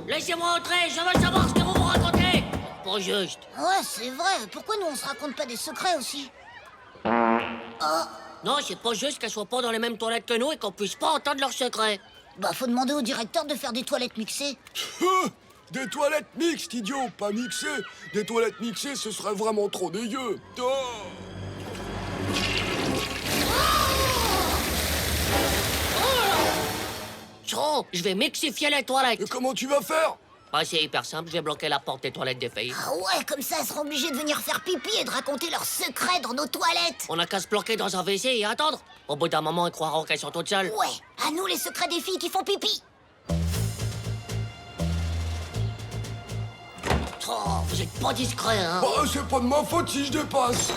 Laissez-moi entrer, je veux savoir ce que vous vous racontez. Pas juste. Ouais, c'est vrai. Pourquoi nous on se raconte pas des secrets aussi? Non, c'est pas juste qu'elles soient pas dans les mêmes toilettes que nous et qu'on puisse pas entendre leurs secrets. Bah, faut demander au directeur de faire des toilettes mixées. Des toilettes mixtes, idiot, pas mixées. Des toilettes mixées, ce serait vraiment trop dégueu. Oh. Joe, je vais mixifier les toilettes. Et comment tu vas faire? Bah, c'est hyper simple, je vais bloquer la porte des toilettes des filles. Ah ouais, comme ça, elles seront obligées de venir faire pipi et de raconter leurs secrets dans nos toilettes. On a qu'à se bloquer dans un WC et attendre. Au bout d'un moment, elles croiront qu'elles sont toutes seules. Ouais, à nous les secrets des filles qui font pipi. Oh, vous êtes pas discret, hein? Bah, c'est pas de ma faute si je dépasse.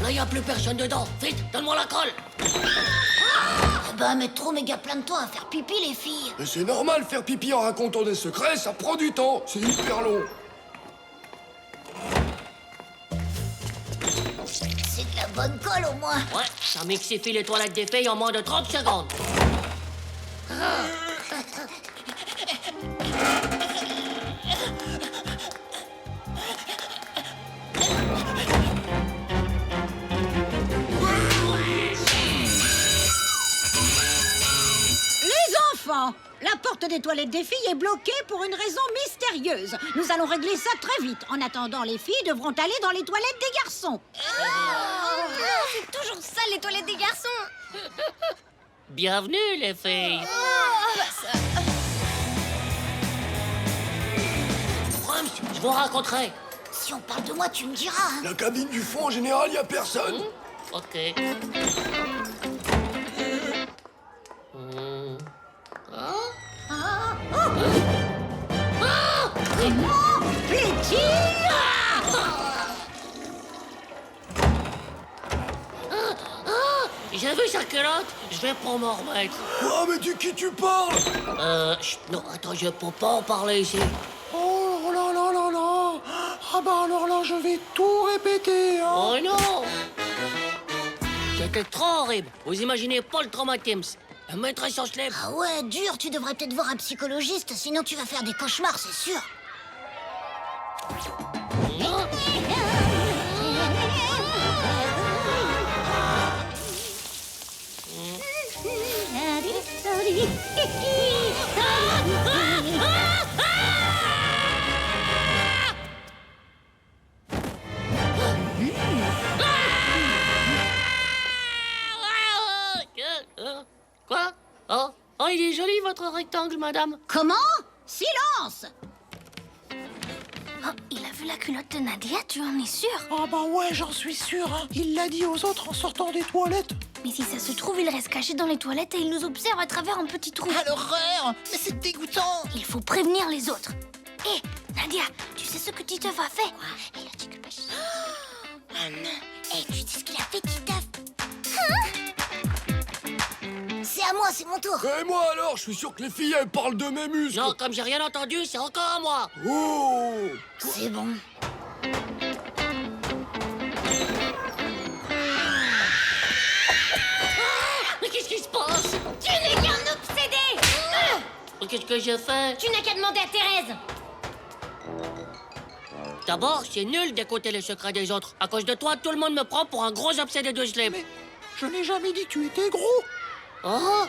Là, y a plus personne dedans. Vite, donne-moi la colle. Eh ben, mettre trop méga plein de temps à faire pipi, les filles. Mais c'est normal, faire pipi en racontant des secrets, ça prend du temps. C'est hyper long. C'est de la bonne colle, au moins. Ouais, ça mixifie les toilettes des filles en moins de 30 secondes. Les enfants, la porte des toilettes des filles est bloquée pour une raison mystérieuse. Nous allons régler ça très vite. En attendant, les filles devront aller dans les toilettes des garçons. C'est toujours ça, les toilettes des garçons. Bienvenue, les filles. Brahms, je vous raconterai. Si on parle de moi, tu me diras. Hein. La cabine du fond, en général, y a personne. Ok. J'ai vu sa culotte, je vais pas m'en remettre. Quoi, mais de qui tu parles? Chut, non, attends, je peux pas en parler ici. Oh là là là là. Ah bah alors là, je vais tout répéter. Hein. Oh non! C'était trop horrible. Vous imaginez pas le traumatisme. La maîtresse en slip. Ah ouais, dur, tu devrais peut-être voir un psychologiste, sinon tu vas faire des cauchemars, c'est sûr. Quoi? Oh, il est joli votre rectangle, madame. Comment? Silence! Oh, il a vu la culotte de Nadia, tu en es sûr? Ah bah ouais, j'en suis sûr. Hein. Il l'a dit aux autres en sortant des toilettes. Mais si ça se trouve, il reste caché dans les toilettes et il nous observe à travers un petit trou. Ah, l'horreur! Mais c'est dégoûtant! Il faut prévenir les autres. Hé, Nadia, tu sais ce que Titeuf a fait? Quoi? Il a dit que... Oh non. Hé, tu sais ce qu'il a fait, Titeuf? C'est à moi, c'est mon tour. Et moi alors, je suis sûr que les filles, elles parlent de mes muscles. Non, comme j'ai rien entendu, c'est encore à moi. Oh! C'est bon. Mais qu'est-ce qui se passe? Tu n'es qu'un obsédé! Qu'est-ce que j'ai fait? Tu n'as qu'à demander à Thérèse! D'abord, c'est nul d'écouter les secrets des autres. À cause de toi, tout le monde me prend pour un gros obsédé de slip. Mais je n'ai jamais dit que tu étais gros. Oh?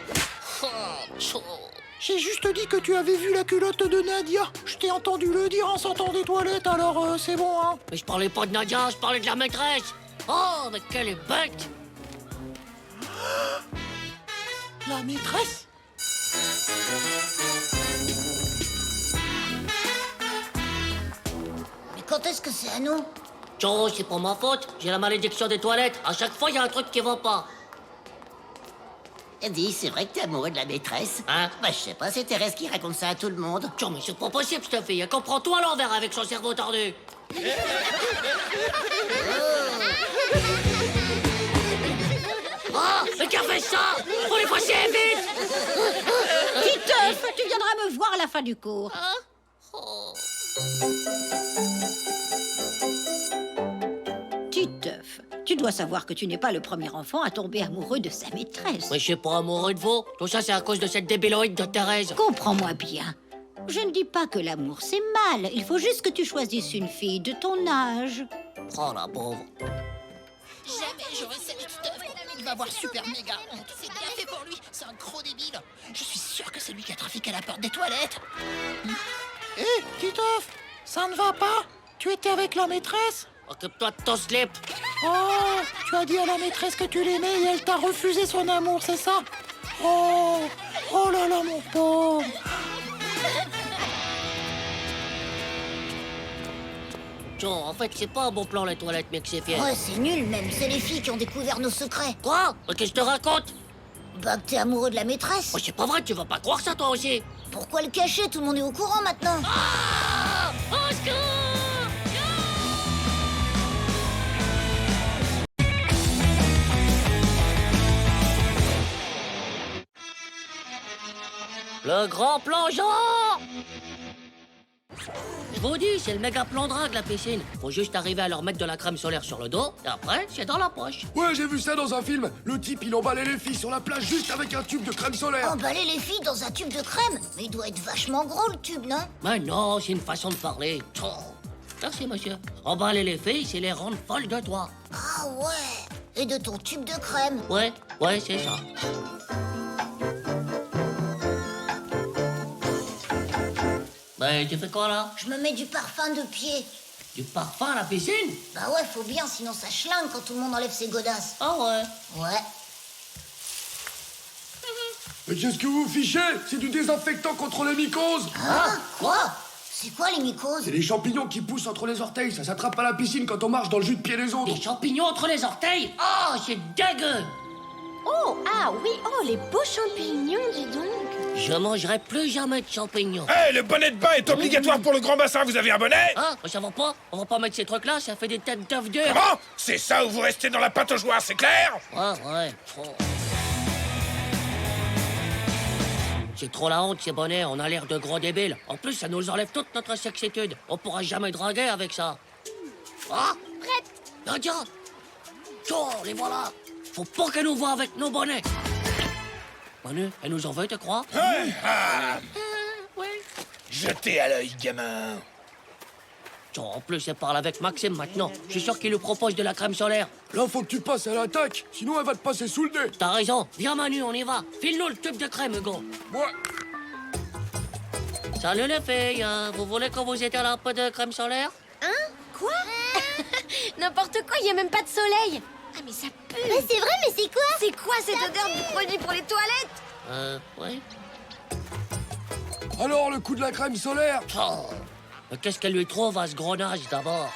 J'ai juste dit que tu avais vu la culotte de Nadia. Je t'ai entendu le dire en sortant des toilettes, alors c'est bon, hein. Mais je parlais pas de Nadia, je parlais de la maîtresse. Oh, mais quelle est bête! La maîtresse? Mais quand est-ce que c'est à nous? Joe, c'est pas ma faute. J'ai la malédiction des toilettes. À chaque fois, il y a un truc qui va pas. Dis, c'est vrai que t'es amoureux de la maîtresse? Hein? Bah, je sais pas, c'est Thérèse qui raconte ça à tout le monde. Joe, mais c'est pas possible, cette fille. Elle comprend tout à l'envers avec son cerveau tordu. Oh, mais qui a fait ça? Faut les passer vite! Titeuf, tu viendras me voir à la fin du cours. Titeuf, tu dois savoir que tu n'es pas le premier enfant à tomber amoureux de sa maîtresse. Mais je suis pas amoureux de vous. Tout ça, c'est à cause de cette débiloïde de Thérèse. Comprends-moi bien. Je ne dis pas que l'amour c'est mal. Il faut juste que tu choisisses une fille de ton âge. Oh, la pauvre. Jamais j'aurais celle de Titeuf. Il va avoir super méga honte. C'est bien fait pour lui. C'est un gros débile. Je suis sûr que c'est lui qui a trafiqué à la porte des toilettes. Hé, Titeuf, ça ne va pas? Tu étais avec la maîtresse? Occupe-toi de ton slip. Oh, tu as dit à la maîtresse que tu l'aimais et elle t'a refusé son amour, c'est ça? Oh, oh là là, mon pauvre. Joe, en fait, c'est pas un bon plan, les toilettes, mec, c'est fier. Ouais, c'est nul même, c'est les filles qui ont découvert nos secrets. Quoi? Mais qu'est-ce que je te raconte? Bah que t'es amoureux de la maîtresse. Oh, c'est pas vrai, tu vas pas croire ça, toi aussi. Pourquoi le cacher? Tout le monde est au courant maintenant. Ah! Au secours! Le grand plongeon! Je vous dis, c'est le méga plan drague, la piscine. Faut juste arriver à leur mettre de la crème solaire sur le dos, et après, c'est dans la poche. Ouais, j'ai vu ça dans un film. Le type, il emballait les filles sur la plage juste avec un tube de crème solaire. Emballer les filles dans un tube de crème? Mais il doit être vachement gros, le tube, non? Mais non, c'est une façon de parler. Oh. Merci, monsieur. Emballer les filles, c'est les rendre folles de toi. Ah ouais. Et de ton tube de crème. Ouais, c'est ça. Ben, tu fais quoi, là? Je me mets du parfum de pied. Du parfum à la piscine? Bah ouais, faut bien, sinon ça chlingue quand tout le monde enlève ses godasses. Ah ouais? Ouais. Mais qu'est-ce que vous fichez? C'est du désinfectant contre les mycoses. Hein? Quoi? C'est quoi les mycoses? C'est les champignons qui poussent entre les orteils. Ça s'attrape à la piscine quand on marche dans le jus de pied des autres. Des champignons entre les orteils? Oh, c'est dégueu! Oh, ah oui, oh, les beaux champignons, dis donc. Je mangerai plus jamais de champignons. Hé, le bonnet de bain est obligatoire pour le grand bassin, vous avez un bonnet? Hein? Ça va pas? On va pas mettre ces trucs-là, ça fait des têtes d'œufs durs. Comment? C'est ça ou vous restez dans la pataugeoire, c'est clair? Ouais. Oh. C'est trop la honte, ces bonnets, on a l'air de gros débiles. En plus, ça nous enlève toute notre sexitude. On pourra jamais draguer avec ça. Ah? Prête. Nadia! Oh, les voilà! Faut pas qu'elle nous voie avec nos bonnets. Manu, elle nous en veut, tu crois? Ouais. Jetez à l'œil, gamin. En plus, elle parle avec Maxime maintenant. Je suis sûr qu'il lui propose de la crème solaire. Là, faut que tu passes à l'attaque. Sinon, elle va te passer sous le nez. T'as raison. Viens, Manu, on y va. File-nous le tube de crème, Hugo. Ouais. Salut les filles. Vous voulez qu'on vous étale un peu de crème solaire? Hein? Quoi? N'importe quoi, il y a même pas de soleil. Ah, mais ça pue. Mais c'est vrai, mais c'est quoi? C'est quoi cette odeur de produit pour les toilettes? Ouais. Alors, le coup de la crème solaire? Oh. Mais qu'est-ce qu'elle lui trouve à ce gros nage, d'abord?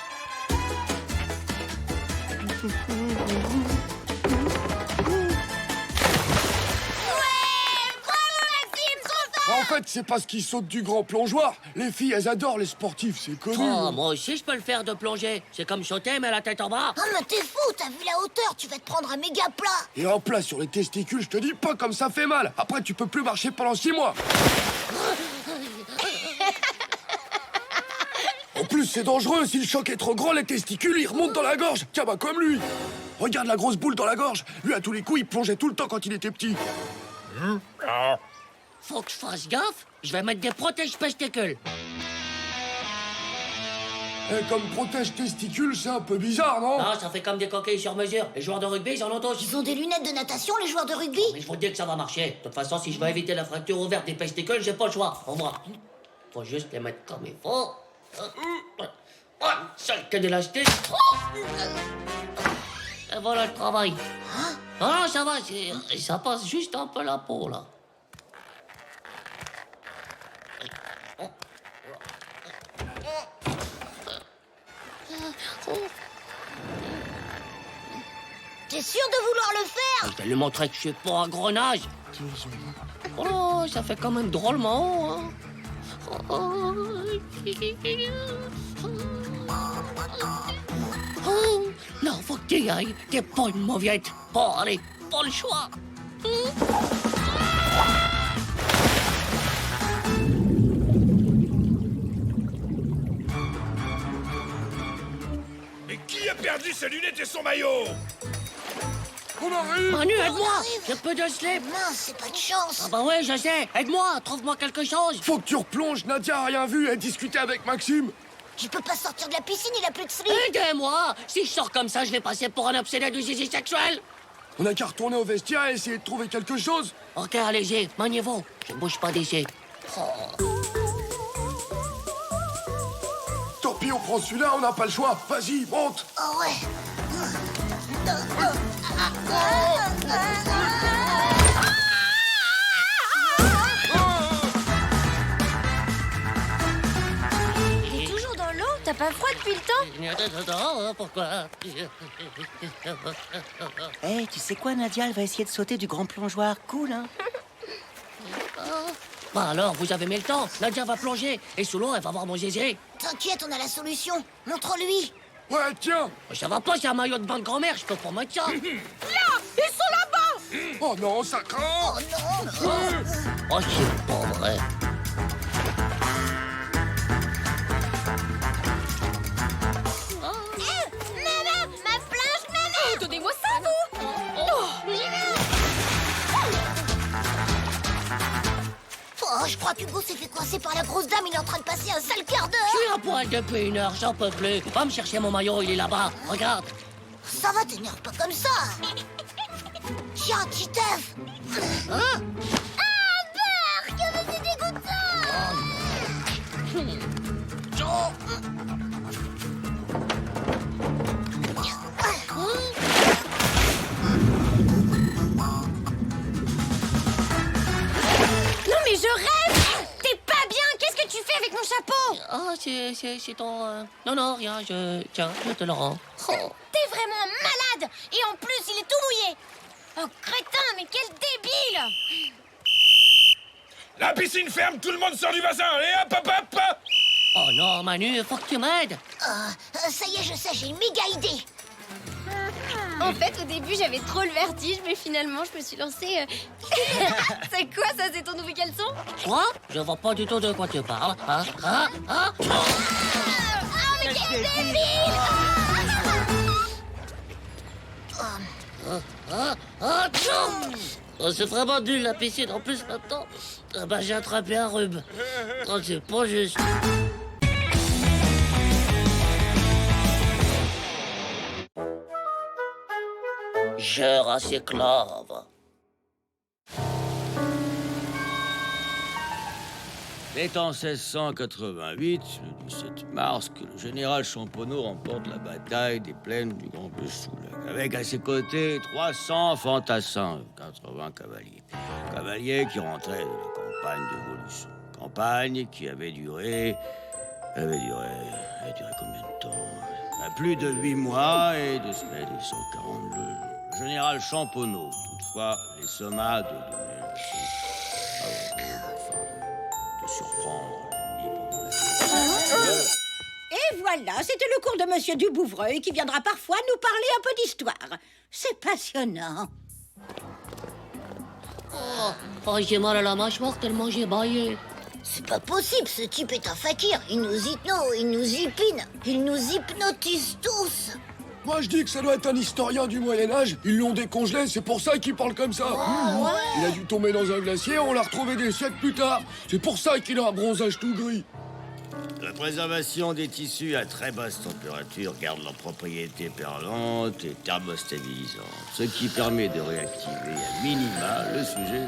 En fait, c'est parce qu'ils sautent du grand plongeoir. Les filles, elles adorent les sportifs, c'est connu. Oh, moi aussi, je peux le faire de plonger. C'est comme sauter, mais la tête en bas. Ah mais t'es fou, t'as vu la hauteur, tu vas te prendre un méga plat. Et en place sur les testicules, je te dis pas comme ça fait mal. Après, tu peux plus marcher pendant 6 mois. En plus, c'est dangereux. Si le choc est trop grand, les testicules, ils remontent dans la gorge. Tiens, bah comme lui. Regarde la grosse boule dans la gorge. Lui, à tous les coups, il plongeait tout le temps quand il était petit. Faut que je fasse gaffe. Je vais mettre des protèges testicules. Et comme protège testicules, c'est un peu bizarre, non? Non, ça fait comme des coquilles sur mesure. Les joueurs de rugby, ils en ont tous. Ils ont des lunettes de natation, les joueurs de rugby? Mais je vous dis que ça va marcher. De toute façon, si je veux éviter la fracture ouverte des testicules, j'ai pas le choix. Au moins. Faut juste les mettre comme il faut. Saleté d'élastique. Et voilà le travail. Ah non, ça va, ça passe juste un peu la peau, là. T'es sûr de vouloir le faire? Je vais lui montrer que je suis pas un gros nage. Oh, ça fait quand même drôlement haut, hein. Oh, non, faut que tu y ailles. T'es pas une mauviette. Bon, allez, pas le choix. Mais qui a perdu ses lunettes et son maillot? On arrive! Manu, On aide-moi. arrive. J'ai peu de slip. Mince, c'est pas de chance. Ah bah ouais, je sais. Aide-moi, trouve-moi quelque chose. Faut que tu replonges. Nadia a rien vu. Elle discutait avec Maxime. Il peut pas sortir de la piscine, il a plus de slip. Aidez-moi. Si je sors comme ça, je vais passer pour un obsédé du zizi sexuel. On a qu'à retourner au vestiaire et essayer de trouver quelque chose. Ok, allez-y, maniez-vous. Je bouge pas d'ici. Tant pis, on prend celui-là, on n'a pas le choix. Vas-y, monte. Oh ouais. T'es toujours dans l'eau? T'as pas froid depuis le temps? Pourquoi? Eh, tu sais quoi, Nadia, elle va essayer de sauter du grand plongeoir. Cool, hein? Bah alors, vous avez mis le temps. Nadia va plonger. Et sous l'eau, elle va voir mon zizi. T'inquiète, on a la solution. Montre-lui. Ouais, tiens. Ça va pas, c'est un maillot de bain de grand-mère. Je peux pas mettre ça. Là! Ils sont là-bas! Oh non, ça craint. Oh non. Oh, c'est pas vrai. montrer. Maman, ma planche, maman. Donnez-moi ça, vous. Oh, je crois qu'Hugo s'est fait coincer par la grosse dame. Il est en train de passer un sale quart d'heure. Je suis à poil depuis 1 heure, j'en peux plus. Va me chercher mon maillot, il est là-bas. Regarde. Ça va, t'énerve pas comme ça. Tiens, Titeuf. Hein? Mais c'est dégoûtant. Non, mais je rêve. T'es pas bien. Qu'est-ce que tu fais avec mon chapeau? Ah, c'est ton... Non, rien, Tiens, je te le rends. Oh. T'es vraiment malade. Et en plus, il est tout mouillé. Oh, crétin, mais quel débile. La piscine ferme, tout le monde sort du bassin. Et hop, hop, hop. Oh non, Manu, faut que tu m'aides. Ça y est, je sais, j'ai une méga idée. En fait, au début, j'avais trop le vertige, mais finalement, je me suis lancée... C'est quoi, ça? C'est ton nouveau caleçon? Quoi? Je vois pas du tout de quoi tu parles. Ah, mais quel débile. Oh, c'est vraiment nul la piscine. En plus, maintenant, j'ai attrapé un rhume. Oh, c'est pas juste. Je esclave. C'est en 1688, le 17 mars, que le général Champoneau remporte la bataille des plaines du Grand Bessoulac, avec à ses côtés 300 fantassins, 80 cavaliers. Cavaliers qui rentraient de la campagne de Vaulusson. Campagne qui avait duré combien de temps? Plus de 8 mois et 2 semaines et 142 jours. Le général Champoneau, toutefois, les somma de donner de surprendre l'ennemi pendant la Et voilà, c'était le cours de Monsieur Dubouvreuil qui viendra parfois nous parler un peu d'histoire. C'est passionnant. Oh, j'ai mal à la mâchoire tellement j'ai baillé. C'est pas possible, ce type est un fakir. Il nous hypine, il nous hypnotise tous. Moi, je dis que ça doit être un historien du Moyen-Âge. Ils l'ont décongelé, c'est pour ça qu'il parle comme ça. Il a dû tomber dans un glacier, on l'a retrouvé des siècles plus tard. C'est pour ça qu'il a un bronzage tout gris. La préservation des tissus à très basse température garde leurs propriétés perlantes et thermostabilisantes, ce qui permet de réactiver à minima le sujet.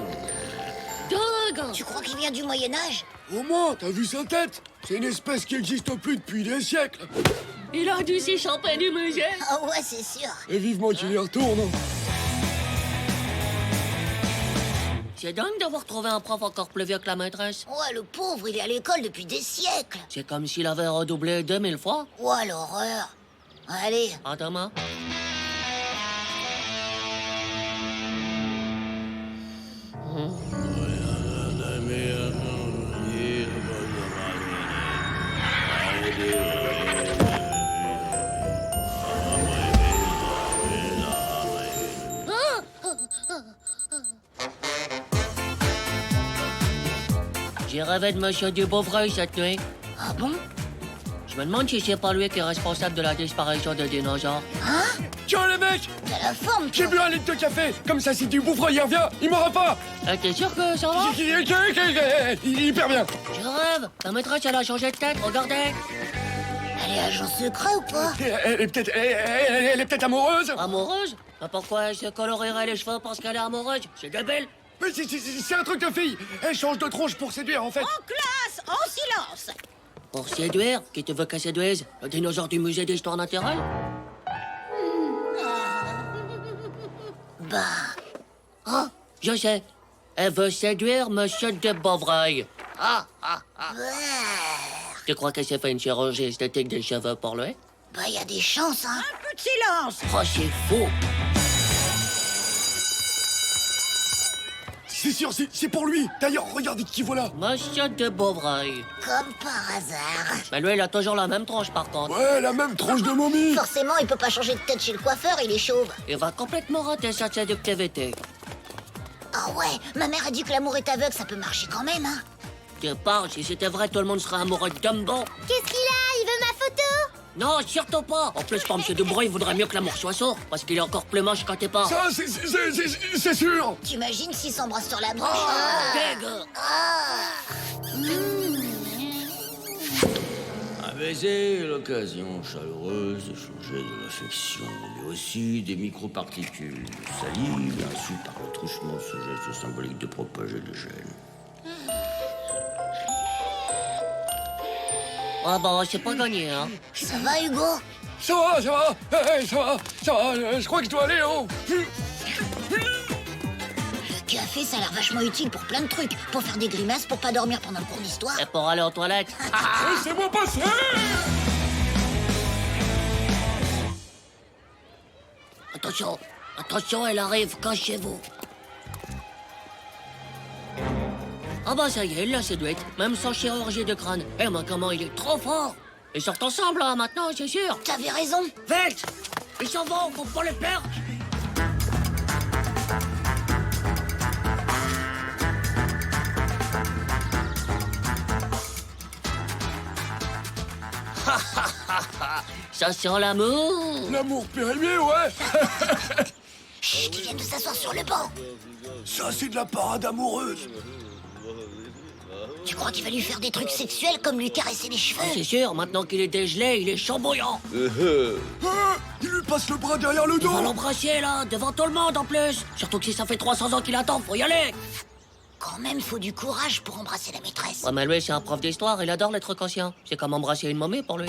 Dingue! Tu crois qu'il vient du Moyen-Âge? Au moins, t'as vu sa tête? C'est une espèce qui n'existe plus depuis des siècles. Il a dû s'échapper du musée. Ah ouais, c'est sûr. Et vivement qu'il y retourne. C'est dingue d'avoir trouvé un prof encore plus vieux que la maîtresse. Ouais, le pauvre, il est à l'école depuis des siècles. C'est comme s'il avait redoublé 2000 fois. Ouais, l'horreur. Allez. À demain. J'ai rêvé de Monsieur Dubouvreuil cette nuit. Ah bon? Je me demande si c'est pas lui qui est responsable de la disparition des dinosaures. Hein? Tiens les mecs, T'as la forme, j'ai bu 1 litre de café. Comme ça, si Dubouvreuil y revient, il m'aura pas. T'es sûr que ça va? Il est hyper bien. Je rêve. La maîtresse, elle a changé de tête, regardez. Elle est agent secret ou pas? Elle est peut-être amoureuse. Amoureuse? Mais pourquoi elle se colorerait les cheveux parce qu'elle est amoureuse? C'est débile. Mais c'est un truc de fille. Elle change de tronche pour séduire, en fait. En classe, en silence. Pour séduire? Qui te veut qu'elle séduise? Le dinosaure du musée d'histoire naturelle? Bah... Ah, je sais. Elle veut séduire Monsieur Dubouvreuil. Ah. Tu crois qu'elle s'est fait une chirurgie esthétique des cheveux pour lui? Bah, y a des chances, hein. Un peu de silence. Oh, c'est faux. C'est sûr, c'est pour lui. D'ailleurs, regardez qui voilà. Monsieur Dubouvreuil. Comme par hasard. Mais lui, il a toujours la même tronche, par contre. Ouais, la même tronche de momie. Forcément, il peut pas changer de tête chez le coiffeur, il est chauve. Il va complètement rater sa séductivité. Ah ouais, ma mère a dit que l'amour est aveugle, ça peut marcher quand même, hein. Tu parles, si c'était vrai, tout le monde serait amoureux de Dumbo. Qu'est-ce qu'il a? Il veut ma photo? Non, surtout pas. En plus, pour M. Dubois, il vaudrait mieux que l'amour soit sourd, parce qu'il est encore plus moche quand t'es pas. Ça, c'est sûr. T'imagines s'ils s'embrassent sur la bouche? Dégueu. Un baiser est l'occasion chaleureuse d'échanger de l'affection, mais aussi des microparticules de salive, ainsi par le truchement de ce geste symbolique de propager les gènes. Ah bah, c'est pas gagné, hein. Ça va, Hugo? Ça va, ça va. Hey, ça va, je crois que je dois aller, hein. Le café, ça a l'air vachement utile pour plein de trucs. Pour faire des grimaces, pour pas dormir pendant le cours d'histoire. Et pour aller aux toilettes. Laissez-moi passer. Attention, attention, elle arrive, cachez-vous. Ah bah ça y est, il l'a séduite, même sans chirurgie de crâne. Eh mais comment il est trop fort. Ils sortent ensemble, là, maintenant, c'est sûr. T'avais raison. Vite. Ils s'en vont, faut pas les perdre. Ça sent l'amour. L'amour périmé, ouais. Chut, ils viennent de s'asseoir sur le banc. Ça, c'est de la parade amoureuse. Tu crois qu'il va lui faire des trucs sexuels comme lui caresser les cheveux? C'est sûr, maintenant qu'il est dégelé, il est chambouillant. Il lui passe le bras derrière le Il va dos. l'embrasser, là, devant tout le monde, en plus. Surtout que si ça fait 300 ans qu'il attend, faut y aller. Quand même, faut du courage pour embrasser la maîtresse. Ouais, mais lui, c'est un prof d'histoire, il adore les trucs anciens. C'est comme embrasser une momie pour lui.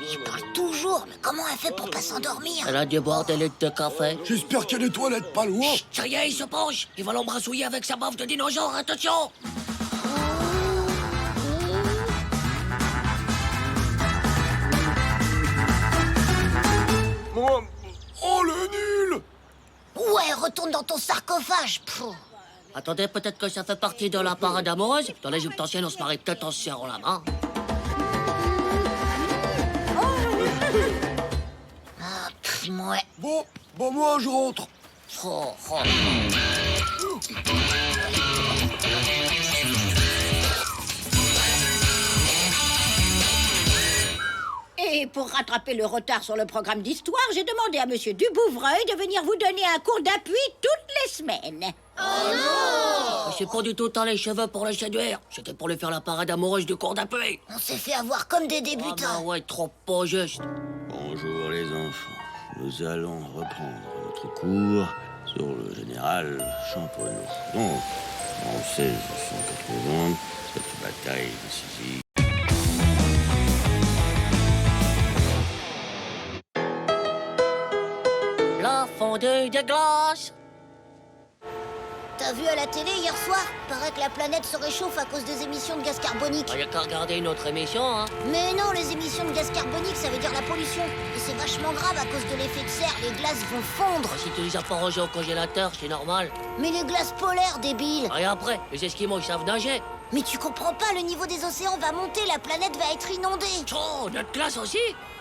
Il parle toujours, mais comment elle fait pour pas s'endormir? Elle a dû boire des litres de café. J'espère qu'il y a des toilettes pas loin. Ça y est, il se penche. Il va l'embrassouiller avec sa baffe de dinosaure, attention. Oh, le nul. Ouais, retourne dans ton sarcophage. Pfff. Attendez, peut-être que ça fait partie de la parade amoureuse. Dans l'Égypte ancienne, on se marie peut-être en se serrant la main. Ah, pff, ouais. Bon, moi, je rentre. Oh, oh. Et pour rattraper le retard sur le programme d'histoire, j'ai demandé à Monsieur Dubouvreuil de venir vous donner un cours d'appui toutes les semaines. Oh non! C'est pas du tout tant les cheveux pour le séduire. C'était pour lui faire la parade amoureuse du cours d'appui. On s'est fait avoir comme des Ah débutants. bah ouais, trop pas juste. Bonjour les enfants, nous allons reprendre notre cours sur le général Champonneau. Donc, en 1680, cette bataille décisive. La fondue de glace. T'as vu à la télé hier soir? Paraît que la planète se réchauffe à cause des émissions de gaz carbonique. Il y a qu'à regarder une autre émission, hein. Mais non, les émissions de gaz carbonique, ça veut dire la pollution. Et c'est vachement grave à cause de l'effet de serre, les glaces vont fondre. Si tu les as pas rangés au congélateur, c'est normal. Mais les glaces polaires, débile. Et après, les Esquimaux, ils savent nager. Mais tu comprends pas, le niveau des océans va monter, la planète va être inondée. Oh, notre classe aussi?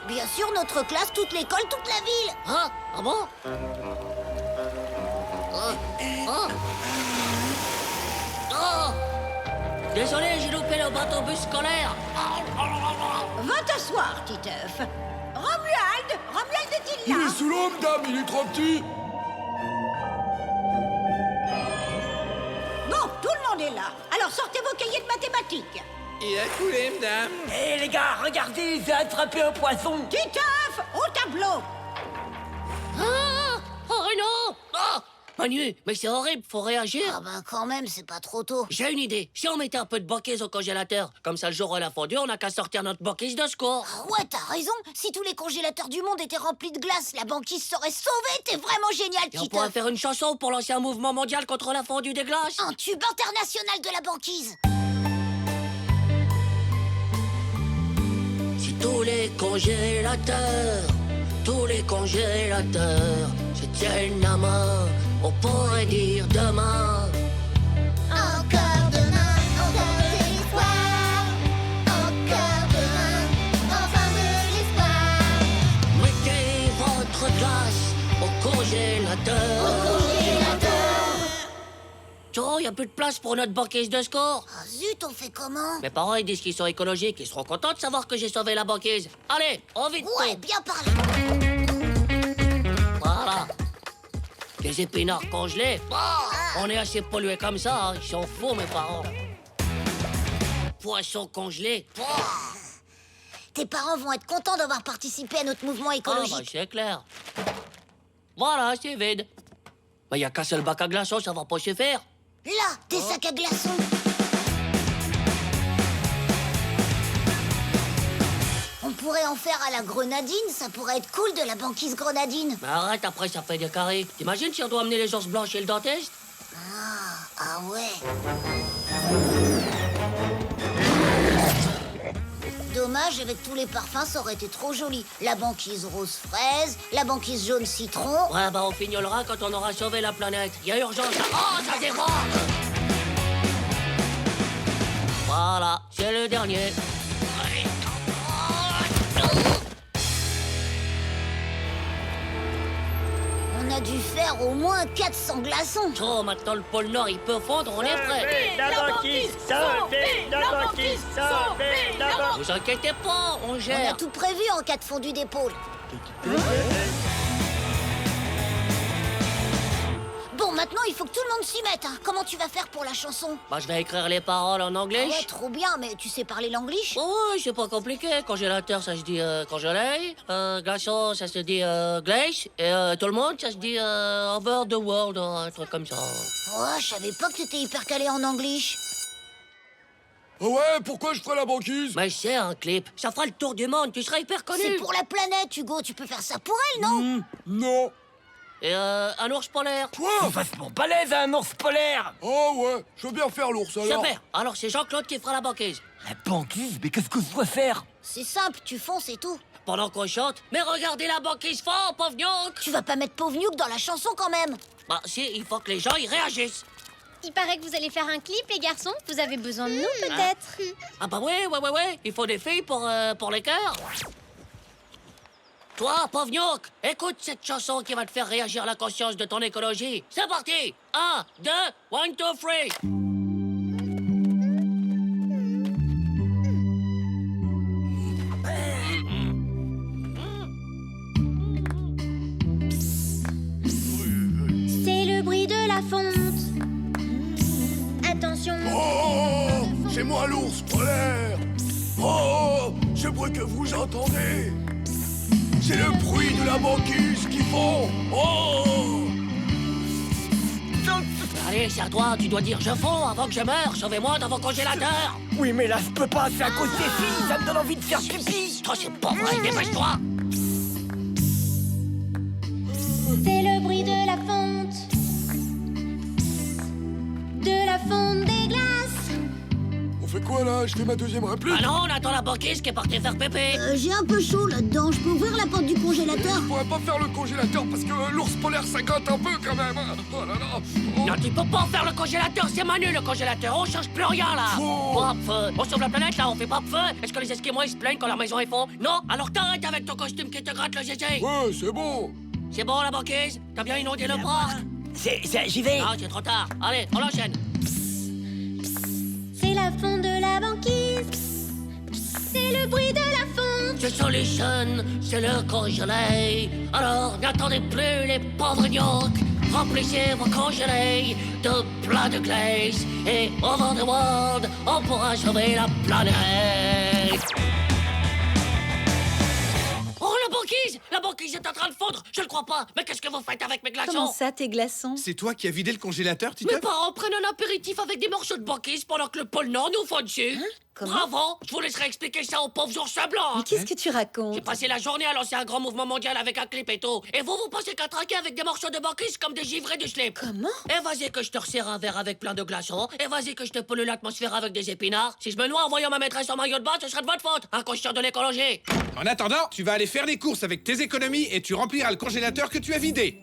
Bien sûr, notre classe, toute l'école, toute la ville. Hein? Ah bon? Oh! Désolé, j'ai loupé le bateau bus scolaire. Va t'asseoir, Titeuf. Romuald est-il Il là? est sous l'eau, madame, il est trop petit. Bon, tout le monde est là. Alors sortez vos cahiers de mathématiques. Il a coulé, madame. Hé les gars, regardez, j'ai attrapé un poisson. Titeuf, au tableau. Ah! Oh non! Ah! Manu, mais c'est horrible, faut réagir. Ah ben quand même, c'est pas trop tôt. J'ai une idée. Si on mettait un peu de banquise au congélateur, comme ça le jour où elle a fondu, on n'a qu'à sortir notre banquise de secours. Ah ouais, t'as raison. Si tous les congélateurs du monde étaient remplis de glace, la banquise serait sauvée. T'es vraiment génial, Et on pourrait Titeuf. faire une chanson pour lancer un mouvement mondial contre la fondue des glaces. Un tube international de la banquise. Si tous les congélateurs se tiennent la main, on pourrait dire demain. Encore demain, encore de l'espoir. Encore demain, enfin de l'espoir. il n'y a plus de place pour notre banquise de secours. Ah zut, on fait comment? Mes parents, ils disent qu'ils sont écologiques. Ils seront contents de savoir que j'ai sauvé la banquise. Allez, on vite. Ouais, bien parlé. Voilà. Les épinards congelés. On est assez pollués comme ça, hein. Ils sont fous, mes parents. Poissons congelés. Tes parents vont être contents d'avoir participé à notre mouvement écologique. Ah, bah, c'est clair. Voilà, c'est vide. Bah, y a qu'un seul bac à glaçons, ça va pas se faire. Là, tes sacs à glaçons. On pourrait en faire à la grenadine, ça pourrait être cool de la banquise grenadine. Mais arrête, après ça fait des carrés. T'imagines si on doit amener les ours blancs chez le dentiste? Ah ouais. Dommage, avec tous les parfums, ça aurait été trop joli. La banquise rose fraise, la banquise jaune citron. Ouais, bah on fignolera quand on aura sauvé la planète. Y a urgence à... Oh, ça déborde! Voilà, c'est le dernier. On a dû faire au moins 400 glaçons. Oh, maintenant le pôle Nord, il peut fondre, on est prêt. La banquise, sauvez la banquise, sauvez la banquise. Vous inquiétez pas, on On a gère. tout prévu en cas de fondu d'épaule. Bon, maintenant, il faut que tout le monde s'y mette. Hein. Comment tu vas faire pour la chanson? Bah, je vais écrire les paroles en anglais. Ouais, trop bien, mais tu sais parler l'anglish? Oh, c'est pas compliqué. Congélateur, ça se dit congelé. Glaçon, ça se dit glace. Et tout le monde, ça se dit over the world, un truc comme ça. Oh, je savais pas que t'étais hyper calé en anglish. Ah ouais, pourquoi je ferais la banquise? Mais c'est un clip. Ça fera le tour du monde. Tu seras hyper connu. C'est pour la planète, Hugo. Tu peux faire ça pour elle, non? Non. Et un ours polaire. Quoi? Vachement balèze, un ours polaire. Oh ouais, je veux bien faire l'ours alors. Super. Alors c'est Jean-Claude qui fera la banquise. La banquise, mais qu'est-ce que je dois faire? C'est simple, tu fonces et tout. Pendant qu'on chante. Mais regardez la banquise fort, pauvre gnoc. Tu vas pas mettre pauvre Nuke dans la chanson quand même. Bah si, il faut que les gens y réagissent. Il paraît que vous allez faire un clip, les garçons. Vous avez besoin de nous, peut-être. Ah bah ouais. Il faut des filles pour les chœurs. Toi, pauvre gnoc, écoute cette chanson qui va te faire réagir la conscience de ton écologie. C'est parti. 1, 2, 1, 2, 3. C'est le bruit de la fonte. Attention. Oh, c'est moi l'ours polaire. Oh, ce bruit que vous entendez, c'est le bruit de la banquise qui fond. Oh. Allez, c'est à toi, tu dois dire je fonds avant que je meure. Sauvez-moi dans vos congélateurs. Oui, mais là, je peux pas, c'est à cause des filles, ça me donne envie de faire pipi. Toi, c'est pas vrai, dépêche-toi. C'est le bruit de la fonte. De la fonte des glaces. On fait quoi là? Je fais ma deuxième réplique. Ah non, on attend la banquise qui est partie faire pépé. J'ai un peu chaud là-dedans. Je peux ouvrir la porte du congélateur? Je pourrais pas faire le congélateur parce que l'ours polaire ça gratte un peu quand même. Oh là là. Oh. Non, tu peux pas faire le congélateur, c'est Manu le congélateur. On change plus rien là. Oh. Pas de feu. On sauve la planète là, on fait pas de feu. Est-ce que les Esquimaux ils se plaignent quand leur maison est fond? Non, alors t'arrêtes avec ton costume qui te gratte le zézé. Ouais, c'est bon. C'est bon la banquise? T'as bien inondé le parc? J'y vais. Ah, c'est trop tard. Allez, on enchaîne. C'est la fonte de la banquise. C'est le bruit de la fonte. The solution, c'est le congelé. Alors, n'attendez plus les pauvres gnocs. Remplissez vos congelés de plats de glace. Et over the world, on pourra sauver la planète. Oh, la banquise! La banquise est en train de fondre! Je le crois pas! Mais qu'est-ce que vous faites avec mes glaçons? Comment ça, tes glaçons? C'est toi qui as vidé le congélateur, Titeuf? Mes parents prennent un apéritif avec des morceaux de banquise pendant que le pôle Nord nous fond dessus. Comment? Bravo! Je vous laisserai expliquer ça aux pauvres ours blancs. Mais qu'est-ce que tu racontes? J'ai passé la journée à lancer un grand mouvement mondial avec un clip et tout. Et vous pensez qu'à traquer avec des morceaux de banquise comme des givrés du slip. Comment? Et vas-y que je te resserre un verre avec plein de glaçons. Et vas-y que je te pollue l'atmosphère avec des épinards. Si je me noie en voyant ma maîtresse en maillot de bain, ce serait de votre faute. Inconscient de l'écologie. En attendant, tu vas aller faire les courses avec tes économies et tu rempliras le congélateur que tu as vidé.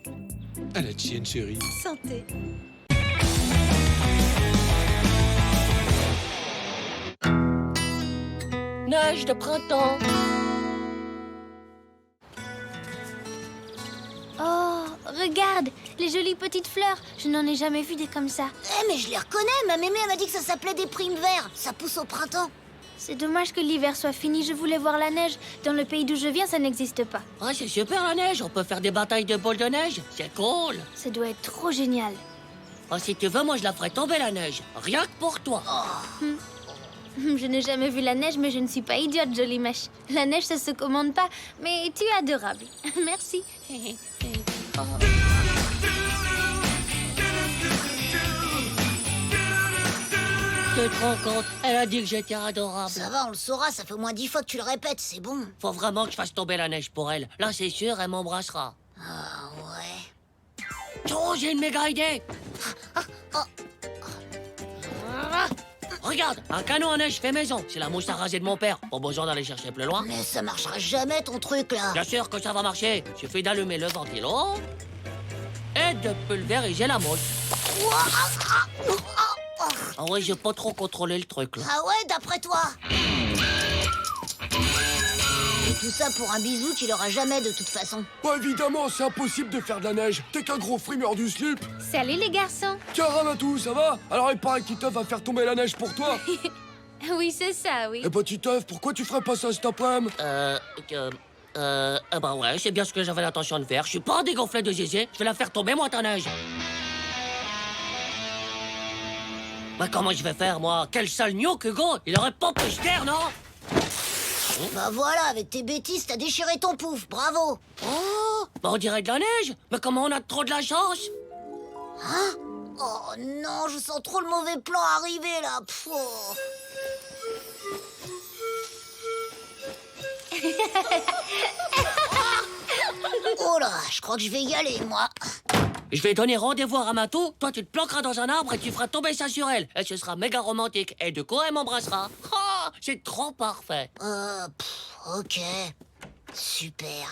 À la tienne, chérie. Santé. Neige de printemps. Oh, regarde, Les jolies petites fleurs. Je n'en ai jamais vu des comme ça. Eh, mais je les reconnais. Ma mémé, elle m'a dit que ça s'appelait des primes verts. Ça pousse au printemps. C'est dommage que l'hiver soit fini. Je voulais voir la neige. Dans le pays d'où je viens, ça n'existe pas. Ah, c'est super la neige, on peut faire des batailles de boules de neige. C'est cool. Ça doit être trop génial. Ah, si tu veux, moi je la ferai tomber la neige. Rien que pour toi. Je n'ai jamais vu la neige, mais je ne suis pas idiote, jolie mèche. La neige, ça se commande pas, mais tu es adorable. Merci. Tu te rends compte? Elle a dit que j'étais adorable. Ça va, on le saura. Ça fait au moins 10 fois que tu le répètes. C'est bon. Faut vraiment que je fasse tomber la neige pour elle. Là, c'est sûr, elle m'embrassera. Ah, ouais. Oh, j'ai une méga idée. Regarde, un canon à neige fait maison. C'est la mousse à raser de mon père. Pas besoin d'aller chercher plus loin. Mais ça marchera jamais, ton truc, là. Bien sûr que ça va marcher. Suffit d'allumer le ventilo et de pulvériser la mousse. Ah ouais, j'ai pas trop contrôlé le truc, là. Ah ouais, d'après toi. Et tout ça pour un bisou qu'il aura jamais de toute façon. Bah évidemment, c'est impossible de faire de la neige. T'es qu'un gros frimeur du slip. Salut les garçons. Tiens, Ramatou, ça va? Alors il paraît que Titeuf va faire tomber la neige pour toi. Oui, c'est ça, oui. Eh bah Titeuf, pourquoi tu ferais pas ça cet après-midi? Bah ouais, c'est bien ce que j'avais l'intention de faire. Je suis pas dégonflé de zézé. Je vais la faire tomber, moi, ta neige. Bah comment je vais faire, moi? Quel sale gnoc, Hugo. Il aurait pas pu se taire, non? Bah voilà, avec tes bêtises, t'as déchiré ton pouf. Bravo. Oh, bah on dirait de la neige. Mais comment on a trop de la chance? Hein? Oh non, je sens trop le mauvais plan arriver, là. Pfff. Oh là, je crois que je vais y aller, moi. Je vais donner rendez-vous à Ramatou. Toi, tu te planqueras dans un arbre et tu feras tomber ça sur elle. Et ce sera méga romantique. Et de quoi elle m'embrassera. Ah, c'est trop parfait. Ok. Super.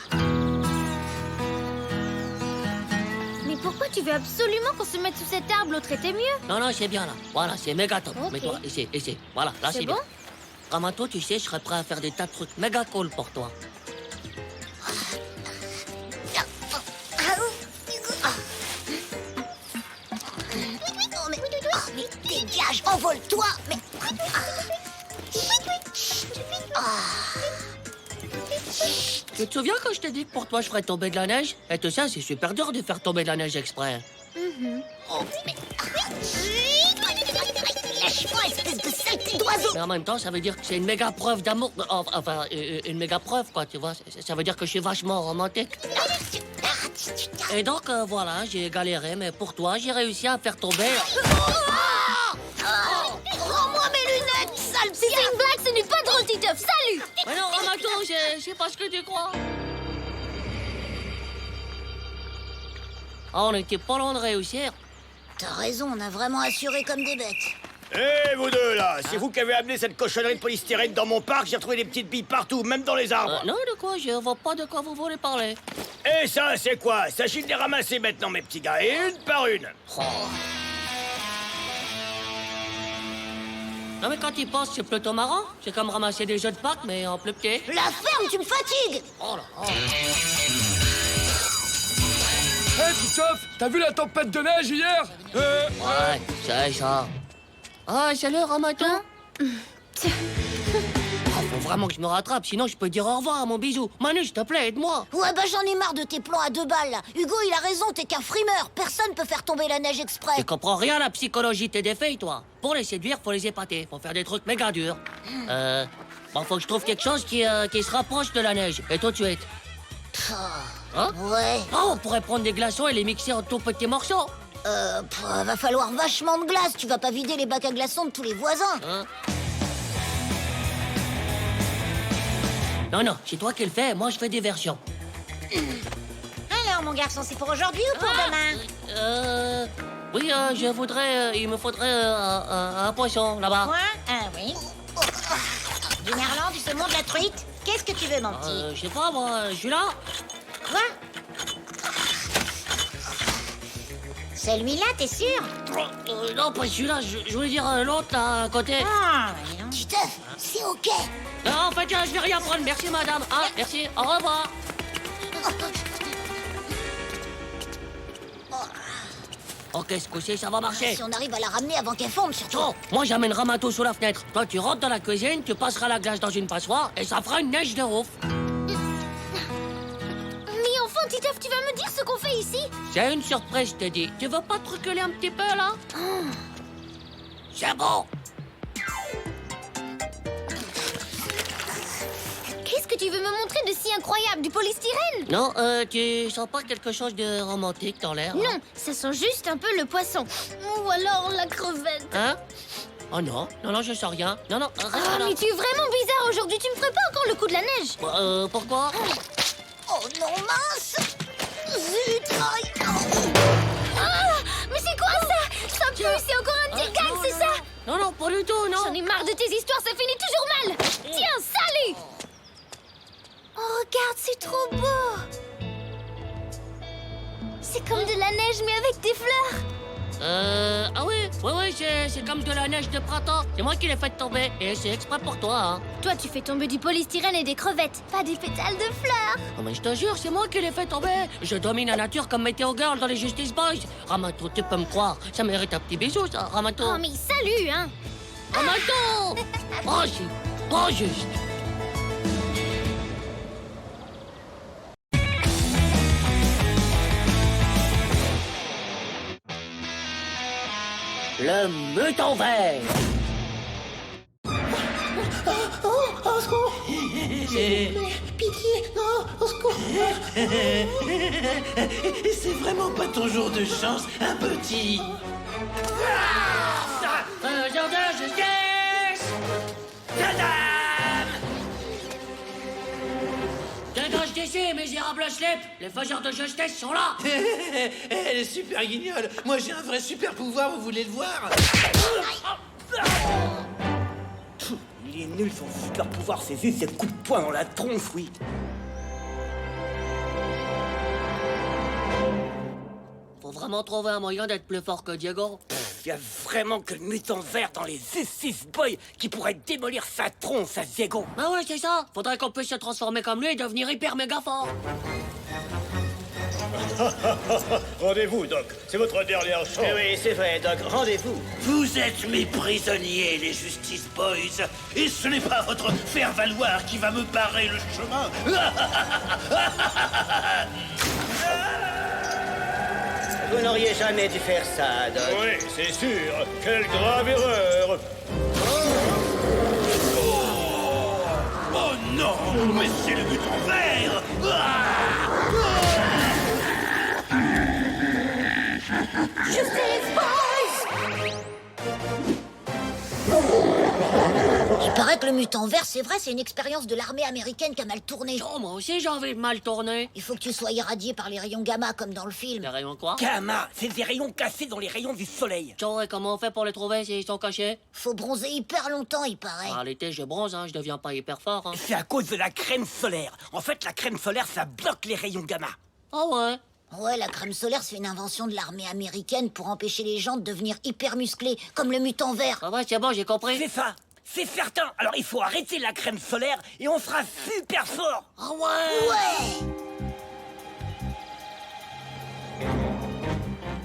Mais pourquoi tu veux absolument qu'on se mette sous cet arbre? L'autre était mieux. Non, non, c'est bien là. Voilà, c'est méga top. Ok. Mets-toi ici, ici. Voilà, là, C'est c'est bien. bon? Ramatou, tu sais, je serais prêt à faire des tas de trucs méga cool pour toi. Mais dégage, envole-toi. Mais... Tu te souviens quand je t'ai dit que pour toi, je ferais tomber de la neige? Et tout ça, c'est super dur de faire tomber de la neige exprès. Oh, mais... Lâche-moi, espèce de saleté d'oiseau. Mais en même temps, ça veut dire que c'est une méga preuve d'amour. Enfin, une méga preuve, quoi, tu vois. Ça veut dire que je suis vachement romantique. Et donc, voilà, j'ai galéré, mais pour toi, j'ai réussi à faire tomber... Rends-moi mes lunettes, sale C'était une blague, ce n'est pas drôle, Titeuf. Salut. Mais non, Ramatou, je sais pas ce que tu crois. Ah, on était pas loin de réussir. T'as raison, on a vraiment assuré comme des bêtes. Hé, vous deux, là, c'est vous qui avez amené cette cochonnerie de polystyrène dans mon parc. J'ai retrouvé des petites billes partout, même dans les arbres. Non, de quoi? Je vois pas de quoi vous voulez parler. Et ça, c'est quoi? Sachez de les ramasser maintenant, mes petits gars, et une par une. Oh. Non, mais quand il pense, c'est plutôt marrant. C'est comme ramasser des jeux de Pâques, mais en plus petit. La ferme, tu me fatigues. Oh là là. Hé Titeuf, t'as vu la tempête de neige hier? Ouais, c'est ça. Ah, salut, Ramatou. Faut vraiment que je me rattrape, sinon je peux dire au revoir à mon bisou. Manu, s'il te plaît, aide-moi. Ouais, bah j'en ai marre de tes plans à 2 balles, là. Hugo, il a raison, t'es qu'un frimeur. Personne peut faire tomber la neige exprès. Tu comprends rien à la psychologie de tes filles, toi. Pour les séduire, faut les épater. Faut faire des trucs méga durs. Bon, faut que je trouve quelque chose qui se rapproche de la neige. Et tout de suite. Hein? Ouais. Oh, on pourrait prendre des glaçons et les mixer en tout petits morceaux. Va falloir vachement de glace. Tu vas pas vider les bacs à glaçons de tous les voisins. Hein? Non, non, c'est toi qui le fais, moi je fais des versions. Alors, mon garçon, c'est pour aujourd'hui ou pour demain? Oui, je voudrais, il me faudrait un poisson là-bas. Quoi? Ah oui. Du merlan, du saumon, de la truite? Qu'est-ce que tu veux, mon petit? Je sais pas, moi, je suis là. Quoi? Celui-là, t'es sûr? Non, pas celui-là, je voulais dire l'autre là, à côté. Ah, oui, non. Titeuf, c'est ok. Non, en fait, je vais rien prendre, merci madame. Ah, merci, au revoir. Ok, ce coup-ci, ça va marcher. Si on arrive à la ramener avant qu'elle fonde, surtout. Oh, moi j'amène Ramato sous la fenêtre. Toi, tu rentres dans la cuisine, tu passeras la glace dans une passoire et ça fera une neige de ouf. Mais enfin, Titeuf, tu vas me dire ce qu'on fait ici? C'est une surprise, je te dis. Tu veux pas te reculer un petit peu, là? C'est bon. Qu'est-ce que tu veux me montrer de si incroyable? Du polystyrène? Non, tu sens pas quelque chose de romantique dans l'air? Non, ça sent juste un peu le poisson. Ou alors la crevette. Hein? Oh non, non, je sens rien. Non, reste là. Mais tu es vraiment bizarre aujourd'hui. Tu me ferais pas encore le coup de la neige? Pourquoi? Oh non, mince! Zut! Aïe. Ah! Mais c'est quoi ça? Ça pue, c'est encore un de tes gags, c'est ça? Non, pas du tout, non. J'en ai marre de tes histoires, ça finit toujours mal. Tiens, salut! Oh, regarde, c'est trop beau. C'est comme de la neige, mais avec des fleurs. Ah oui, c'est comme de la neige de printemps. C'est moi qui l'ai fait tomber et c'est exprès pour toi, hein. Toi, tu fais tomber du polystyrène et des crevettes, pas des pétales de fleurs. Oh, mais je te jure, c'est moi qui l'ai fait tomber. Je domine la nature comme Météo Girl dans les Justice Boys. Ramato, tu peux me croire. Ça mérite un petit bisou, ça, Ramato. Oh, mais salut, hein. Ramato. Oh, c'est trop juste. Le mutant vert. Au secours! Pitié, non, au secours! C'est vraiment pas ton jour de chance, un petit! Faiseur de justice! Tadam! Dégage d'ici, misérable slip! Les faiseurs de justice sont là! Elle est super guignole! Moi j'ai un vrai super pouvoir, vous voulez le voir? Il est nul son super pouvoir, c'est juste ces coups de poing dans la tronche, oui. Faut vraiment trouver un moyen d'être plus fort que Diego. Il y a vraiment que le mutant vert dans les Justice Boys qui pourrait démolir sa tronche à Diego. Ah ouais, c'est ça. Faudrait qu'on puisse se transformer comme lui et devenir hyper méga fort. Rendez-vous, Doc. C'est votre dernière chance. Oui, c'est vrai, Doc. Rendez-vous. Vous êtes mes prisonniers, les Justice Boys, et ce n'est pas votre faire-valoir qui va me barrer le chemin. Vous n'auriez jamais dû faire ça, Doc. Oui, c'est sûr. Quelle grave erreur. Oh non, mais c'est le mutant vert. Justice Boys! Il paraît que le mutant vert, c'est vrai, c'est une expérience de l'armée américaine qui a mal tourné. Oh, moi aussi j'ai envie de mal tourner. Il faut que tu sois irradié par les rayons gamma comme dans le film. Les rayons quoi? Gamma, c'est des rayons cassés dans les rayons du soleil. Tiens, et comment on fait pour les trouver s'ils sont cachés? Faut bronzer hyper longtemps, il paraît. En réalité, je bronze, hein, je deviens pas hyper fort. Hein. C'est à cause de la crème solaire. En fait, la crème solaire, ça bloque les rayons gamma. Ah ouais? Ouais, la crème solaire, c'est une invention de l'armée américaine pour empêcher les gens de devenir hyper musclés, comme le mutant vert. Ah ouais, c'est bon, j'ai compris. C'est ça, c'est certain. Alors il faut arrêter la crème solaire et on sera super fort. Ah ouais? Ouais!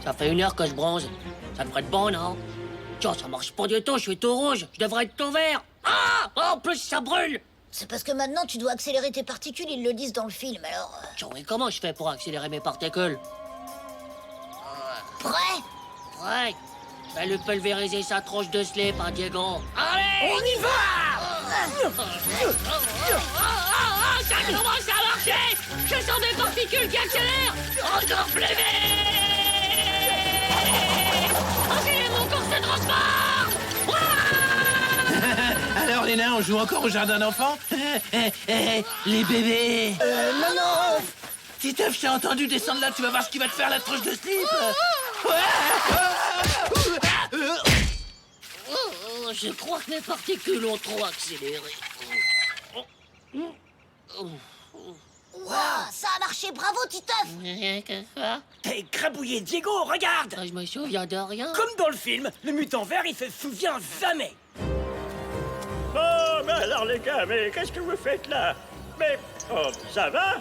Ça fait 1 heure que je bronze. Ça devrait être bon, non? Tiens, ça marche pas du tout, je suis tout rouge. Je devrais être tout vert. Ah! En plus, ça brûle! C'est parce que maintenant, tu dois accélérer tes particules, ils le disent dans le film, alors... Tiens, mais comment je fais pour accélérer mes particules? Prêt? Ouais. Va lui pulvériser sa tronche de slip, hein, Diego. Allez! On y va! Ça commence à marcher! Je sens des particules qui accélèrent! Encore plus vite! Enculé, mon corps se transforme! Alors les nains, on joue encore au jardin d'enfants? Les bébés! Non. Titeuf, je t'ai entendu descendre là, tu vas voir ce qui va te faire la tronche de slip! Je crois que mes particules ont trop accéléré. Waouh, ça a marché, bravo, Titeuf! Rien que ça. T'es crabouillé, Diego, regarde. Je me souviens de rien. Comme dans le film, le mutant vert, il se souvient jamais. Oh, mais alors les gars, mais qu'est-ce que vous faites là? Mais, oh, ça va?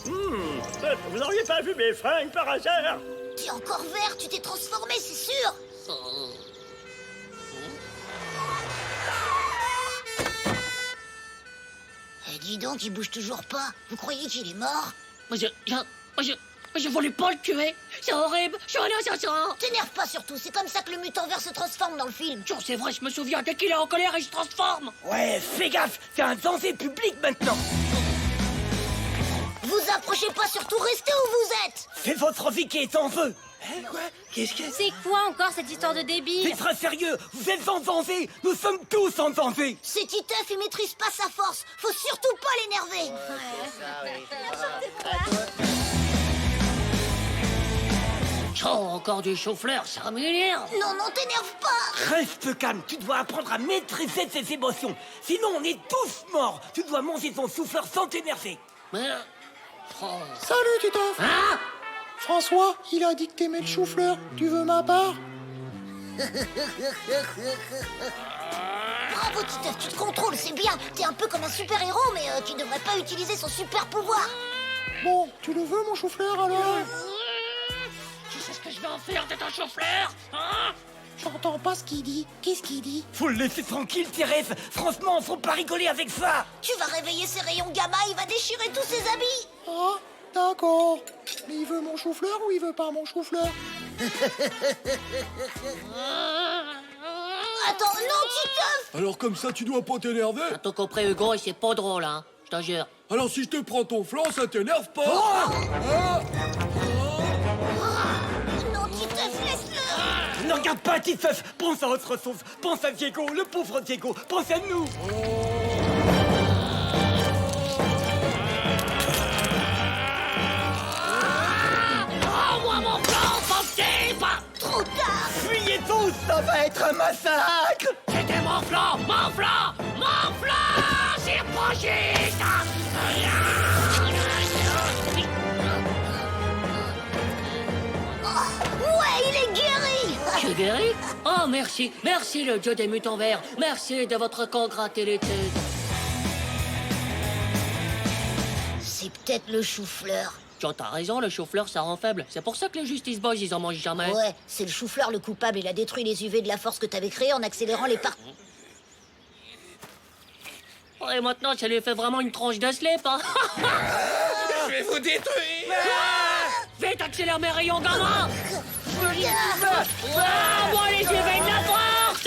Vous n'auriez pas vu mes fringues par hasard? T'es encore vert, tu t'es transformé, c'est sûr. Eh, dis donc, il bouge toujours pas. Vous croyez qu'il est mort? Je voulais pas le tuer. C'est horrible, je suis un assassin. T'énerve pas surtout, c'est comme ça que le mutant vert se transforme dans le film. C'est vrai, je me souviens, dès qu'il est en colère, il se transforme. Ouais, fais gaffe, c'est un danger public maintenant. Vous approchez pas, surtout restez où vous êtes. C'est votre vie qui est en feu. Quoi? Qu'est-ce que C'est quoi encore cette histoire de débile? C'est très sérieux, vous êtes en danger. Nous sommes tous en danger. C'est Titeuf, il maîtrise pas sa force. Faut surtout pas l'énerver. Oh, encore du chou-fleur, ça m'énerve. Non, non, t'énerve pas. Reste calme, tu dois apprendre à maîtriser tes émotions. Sinon, on est tous morts. Tu dois manger ton souffleur sans t'énerver. Mais... Oh. Salut, Titeuf. Hein? François, il a dit que t'aimais le chou-fleur. Tu veux ma part? Bravo, Titeuf, tu te contrôles, c'est bien. T'es un peu comme un super-héros, mais qui devrait pas utiliser son super-pouvoir. Bon, tu le veux, mon chou-fleur, alors? Tu sais ce que je vais en faire de ton chou-fleur, hein? J'entends pas ce qu'il dit. Qu'est-ce qu'il dit? Faut le laisser tranquille, Thérèse. Franchement, faut pas rigoler avec ça. Tu vas réveiller ses rayons gamma, il va déchirer tous ses habits. Ah, d'accord. Mais il veut mon chou-fleur ou il veut pas mon chou-fleur? Attends, non, Titeuf. Alors comme ça, tu dois pas t'énerver? T'as tout compris, Hugo, et c'est pas drôle, hein. Je te jure. Alors si je te prends ton flanc, ça t'énerve pas? Non, Titeuf, laisse-le. Ne regarde pas, Titeuf. Pense à autre chose. Pense à Diego, le pauvre Diego. Pense à nous. Oh, moi, mon plan, pensez pas. Trop tard. Fuyez tous, ça va être un massacre. C'était mon flanc, mon flanc, mon flanc. C'est projet. Ouais, il est guéri. Tu es guéri? Oh, merci. Merci, le dieu des mutants verts. Merci de votre congratulité. C'est peut-être le chou-fleur. T'as raison, le chou-fleur, ça rend faible. C'est pour ça que les Justice Boys, ils en mangent jamais. Ouais, c'est le chou-fleur le coupable. Il a détruit les UV de la force que t'avais créée en accélérant les parties. Et maintenant, ça lui fait vraiment une tranche de slip, hein. Je vais vous détruire. Vite, accélère mes rayons gamma. Moi, les UV de la force.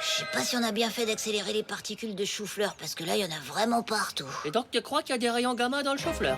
Je sais pas si on a bien fait d'accélérer les particules de chou-fleur, parce que là, il y en a vraiment partout. Et donc, tu crois qu'il y a des rayons gamma dans le chou-fleur?